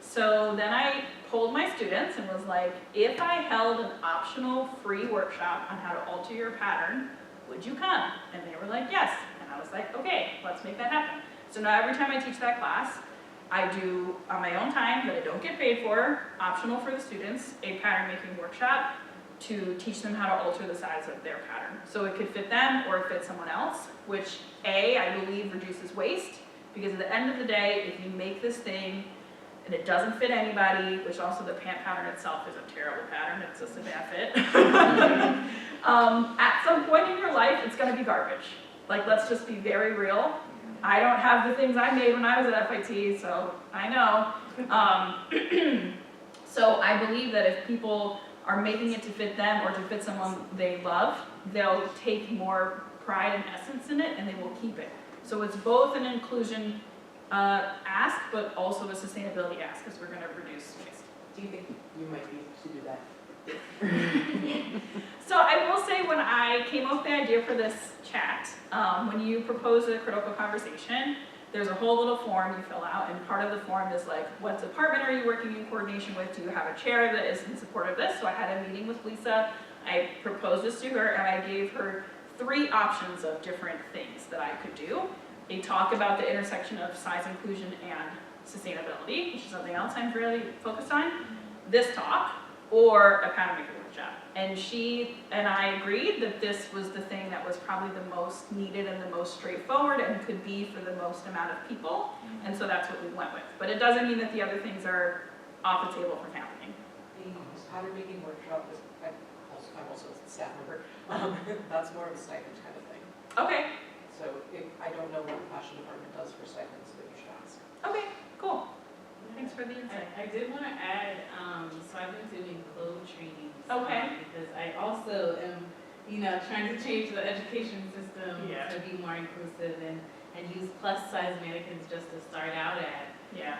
S1: So then I told my students and was like, if I held an optional free workshop on how to alter your pattern, would you come? And they were like, yes. And I was like, okay, let's make that happen. So now every time I teach that class, I do on my own time that I don't get paid for, optional for the students, a pattern making workshop to teach them how to alter the size of their pattern. So it could fit them or fit someone else, which I believe reduces waste, because at the end of the day, if you make this thing and it doesn't fit anybody, which also the pant pattern itself is a terrible pattern, it's just a bad fit. At some point in your life, it's gonna be garbage. Like, let's just be very real. I don't have the things I made when I was at FIT, so I know. So I believe that if people are making it to fit them or to fit someone they love, they'll take more pride and essence in it and they will keep it. So it's both an inclusion ask, but also a sustainability ask, because we're gonna reduce waste.
S9: Do you think you might be able to do that?
S1: So I will say, when I came up with the idea for this chat, when you propose a critical conversation, there's a whole little form you fill out, and part of the form is like, what department are you working in coordination with? Do you have a chair that is in support of this? So I had a meeting with Lisa, I proposed this to her, and I gave her 3 options of different things that I could do. A talk about the intersection of size inclusion and sustainability, which is something else I'm really focused on, this talk, or a pattern maker workshop. And she and I agreed that this was the thing that was probably the most needed and the most straightforward and could be for the most amount of people, and so that's what we went with. But it doesn't mean that the other things are off the table from happening.
S8: The pattern making workshop is, I'm also a staff member, that's more of a stipend kind of thing.
S1: Okay,
S8: So I don't know what the fashion department does for stipends, but you should ask.
S1: okay, cool. Thanks for the insight.
S10: I did want to add, so I've been doing clothes trainings.
S1: Okay.
S10: Because I also am, trying to change the education system
S1: Yeah.
S10: to be more inclusive and use plus size mannequins just to start out at.
S1: Yeah.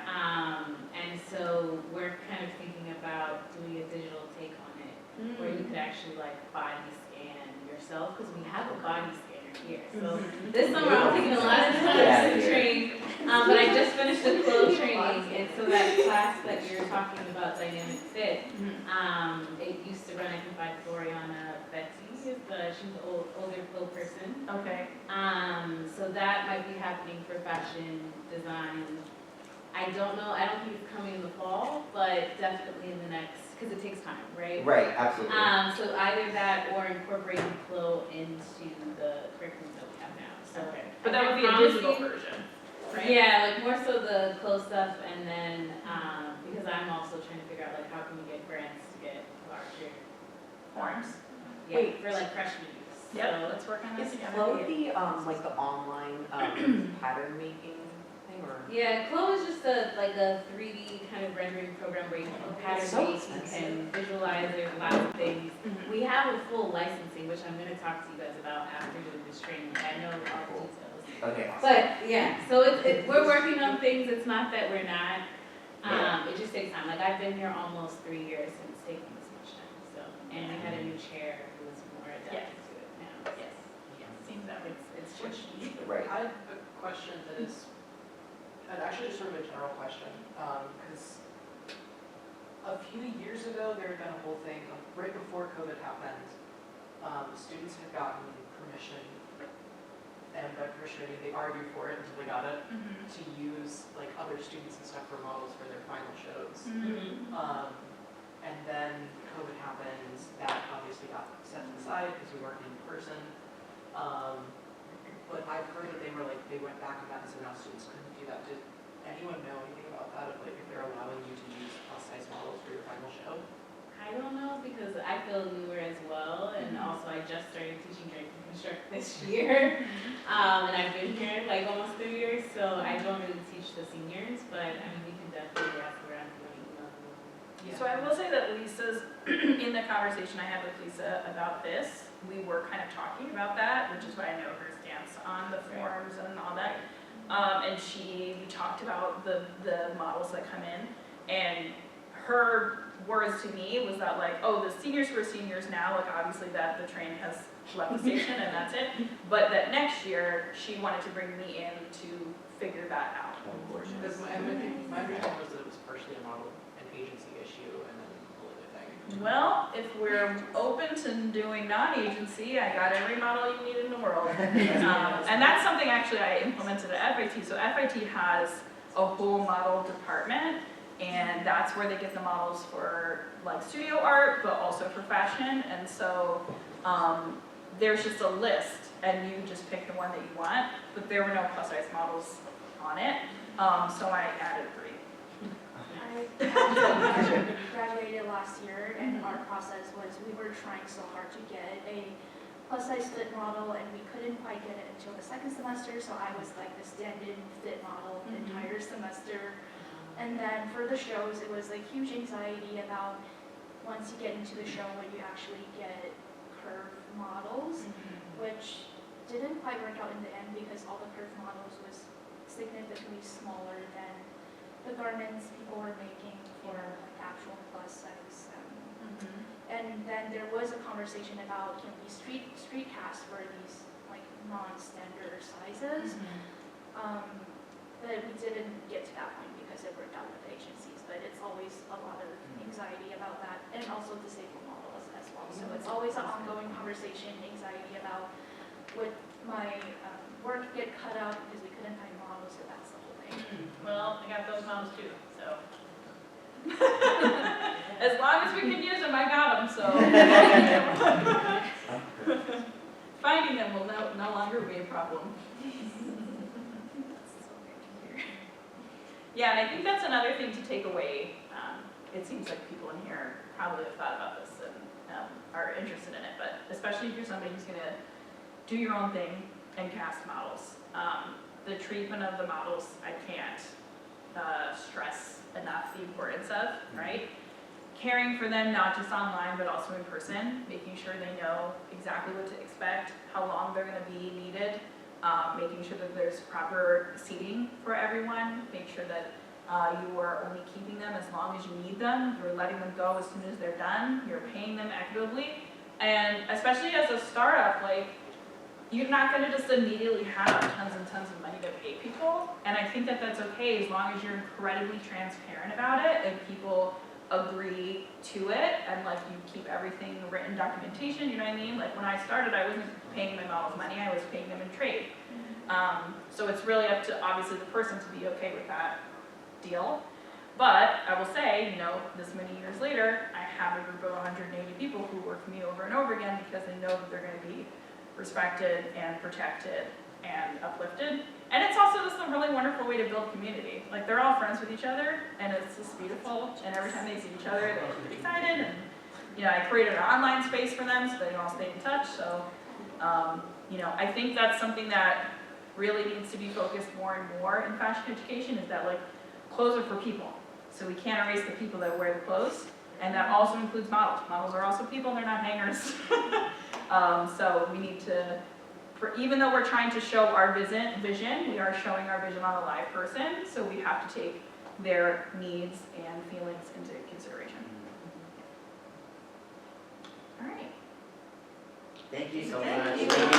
S10: And so we're kind of thinking about doing a digital take on it, where you could actually like body scan yourself, because we have a body scanner here. So this summer I'm taking a lot of time to train, but I just finished the clothes training, and so that class that you're talking about, dynamic fit, it used to run, I can find Floriana Betsy, she's an older flow person.
S1: Okay.
S10: So that might be happening for fashion design. I don't know, I don't think it's coming in the fall, but definitely in the next, because it takes time, right?
S3: Right, absolutely.
S10: So either that or incorporating flow into the curriculum that we have now, so.
S1: Okay. But that would be a
S10: I
S1: digital
S10: promise you-
S1: version, right?
S10: Yeah, like more so the clothes stuff, and then, because I'm also trying to figure out like how can we get grants to get larger
S1: Forms.
S10: Yeah, for like freshman use.
S1: Yep,
S10: So-
S1: let's work on this
S9: Is
S1: together.
S9: Flow the, like the online, pattern making thing, or?
S10: Yeah, Chloe is just a 3D kind of rendering program where you can pattern
S9: So
S10: make, you
S9: expensive.
S10: can visualize, there's lots of things. We have a full licensing, which I'm gonna talk to you guys about after doing this training, I know all the details.
S3: Okay.
S10: But, yeah, so we're working on things, it's not that we're not, it just takes time. Like, I've been here almost 3 years and it's taking this much time, so. And we had a new chair who was more adapted to it now.
S1: Yes. Seems that way.
S10: It's tricky.
S3: Right.
S8: I have a question that is, and actually just sort of a general question, because a few years ago, there had been a whole thing, right before COVID happened, students had gotten permission, and by permission, I mean they argued for it until they got it, to use like other students and stuff for models for their final shows. And then COVID happened, that obviously got set to the side because we weren't in person. But I've heard that they went back on that and so now students couldn't do that. Did anyone know anything about that, of like if they're allowing you to use plus size models for your final show?
S10: I don't know, because I feel newer as well, and also I just started teaching Drake and Construct this year. And I've been here like almost 3 years, so I don't really teach the seniors, but I mean, we can definitely ask around if you want to email.
S1: So I will say that Lisa's, in the conversation I had with Lisa about this, we were kind of talking about that, which is why I know her stance on the forms and all that. And we talked about the models that come in, and her words to me was that like, oh, the seniors who are seniors now, like obviously that the train has left the station and that's it. But that next year, she wanted to bring me in to figure that out.
S8: Because my understanding was that it was partially a model and agency issue. issue and then a little bit thing?
S1: Well, if we're open to doing non-agency, I got every model you need in the world. And that's something actually I implemented at FIT. So FIT has a whole model department, and that's where they get the models for like studio art, but also for fashion. And so there's just a list, and you just pick the one that you want, but there were no plus size models on it, so I added 3.
S11: I graduated last year, and our process was we were trying so hard to get a plus-size fit model, and we couldn't quite get it until the second semester, so I was like the stand-in fit model the entire semester. And then for the shows, it was like huge anxiety about once you get into the show when you actually get curved models, which didn't quite work out in the end because all the curved models was significantly smaller than the garments people were making for like actual plus size. And then there was a conversation about can we street cast for these like non-standard sizes. But we didn't get to that point because it worked out with the agencies. But it's always a lot of anxiety about that, and also disabled models as well. So it's always an ongoing conversation, anxiety about would my work get cut out because we couldn't find models. So that's the whole thing.
S1: Well, I got those models too, so. As long as we can use them, I got them, so. Finding them will no longer be a problem. Yeah, and I think that's another thing to take away. It seems like people in here probably have thought about this and are interested in it, but especially if you're somebody who's gonna do your own thing and cast models. The treatment of the models, I can't stress enough the importance of, right? Caring for them, not just online, but also in person, making sure they know exactly what to expect, how long they're gonna be needed, making sure that there's proper seating for everyone, make sure that you are only keeping them as long as you need them, you're letting them go as soon as they're done, you're paying them equitably, and especially as a startup, like, you're not gonna just immediately have tons and tons of money to pay people, and I think that that's okay as long as you're incredibly transparent about it and people agree to it, and like you keep everything written documentation, you know what I mean? Like when I started, I wasn't paying my models money, I was paying them in trade. So it's really up to obviously the person to be okay with that deal. But I will say, you know, this many years later, I have a group of 180 people who work for me over and over again because they know that they're gonna be respected and protected and uplifted. And it's also just a really wonderful way to build community. Like they're all friends with each other and it's just beautiful. And every time they see each other, they get excited. And you know, I created an online space for them so they can all stay in touch. So, you know, I think that's something that really needs to be focused more and more in fashion education is that like clothes are for people. So we can't erase the people that wear the clothes. And that also includes models. Models are also people, they're not hangers. So we need to, even though we're trying to show our vision, we are showing our vision on a live person, so we have to take their needs and feelings into consideration. All right.
S3: Thank you so
S1: Thank
S3: much.
S1: you.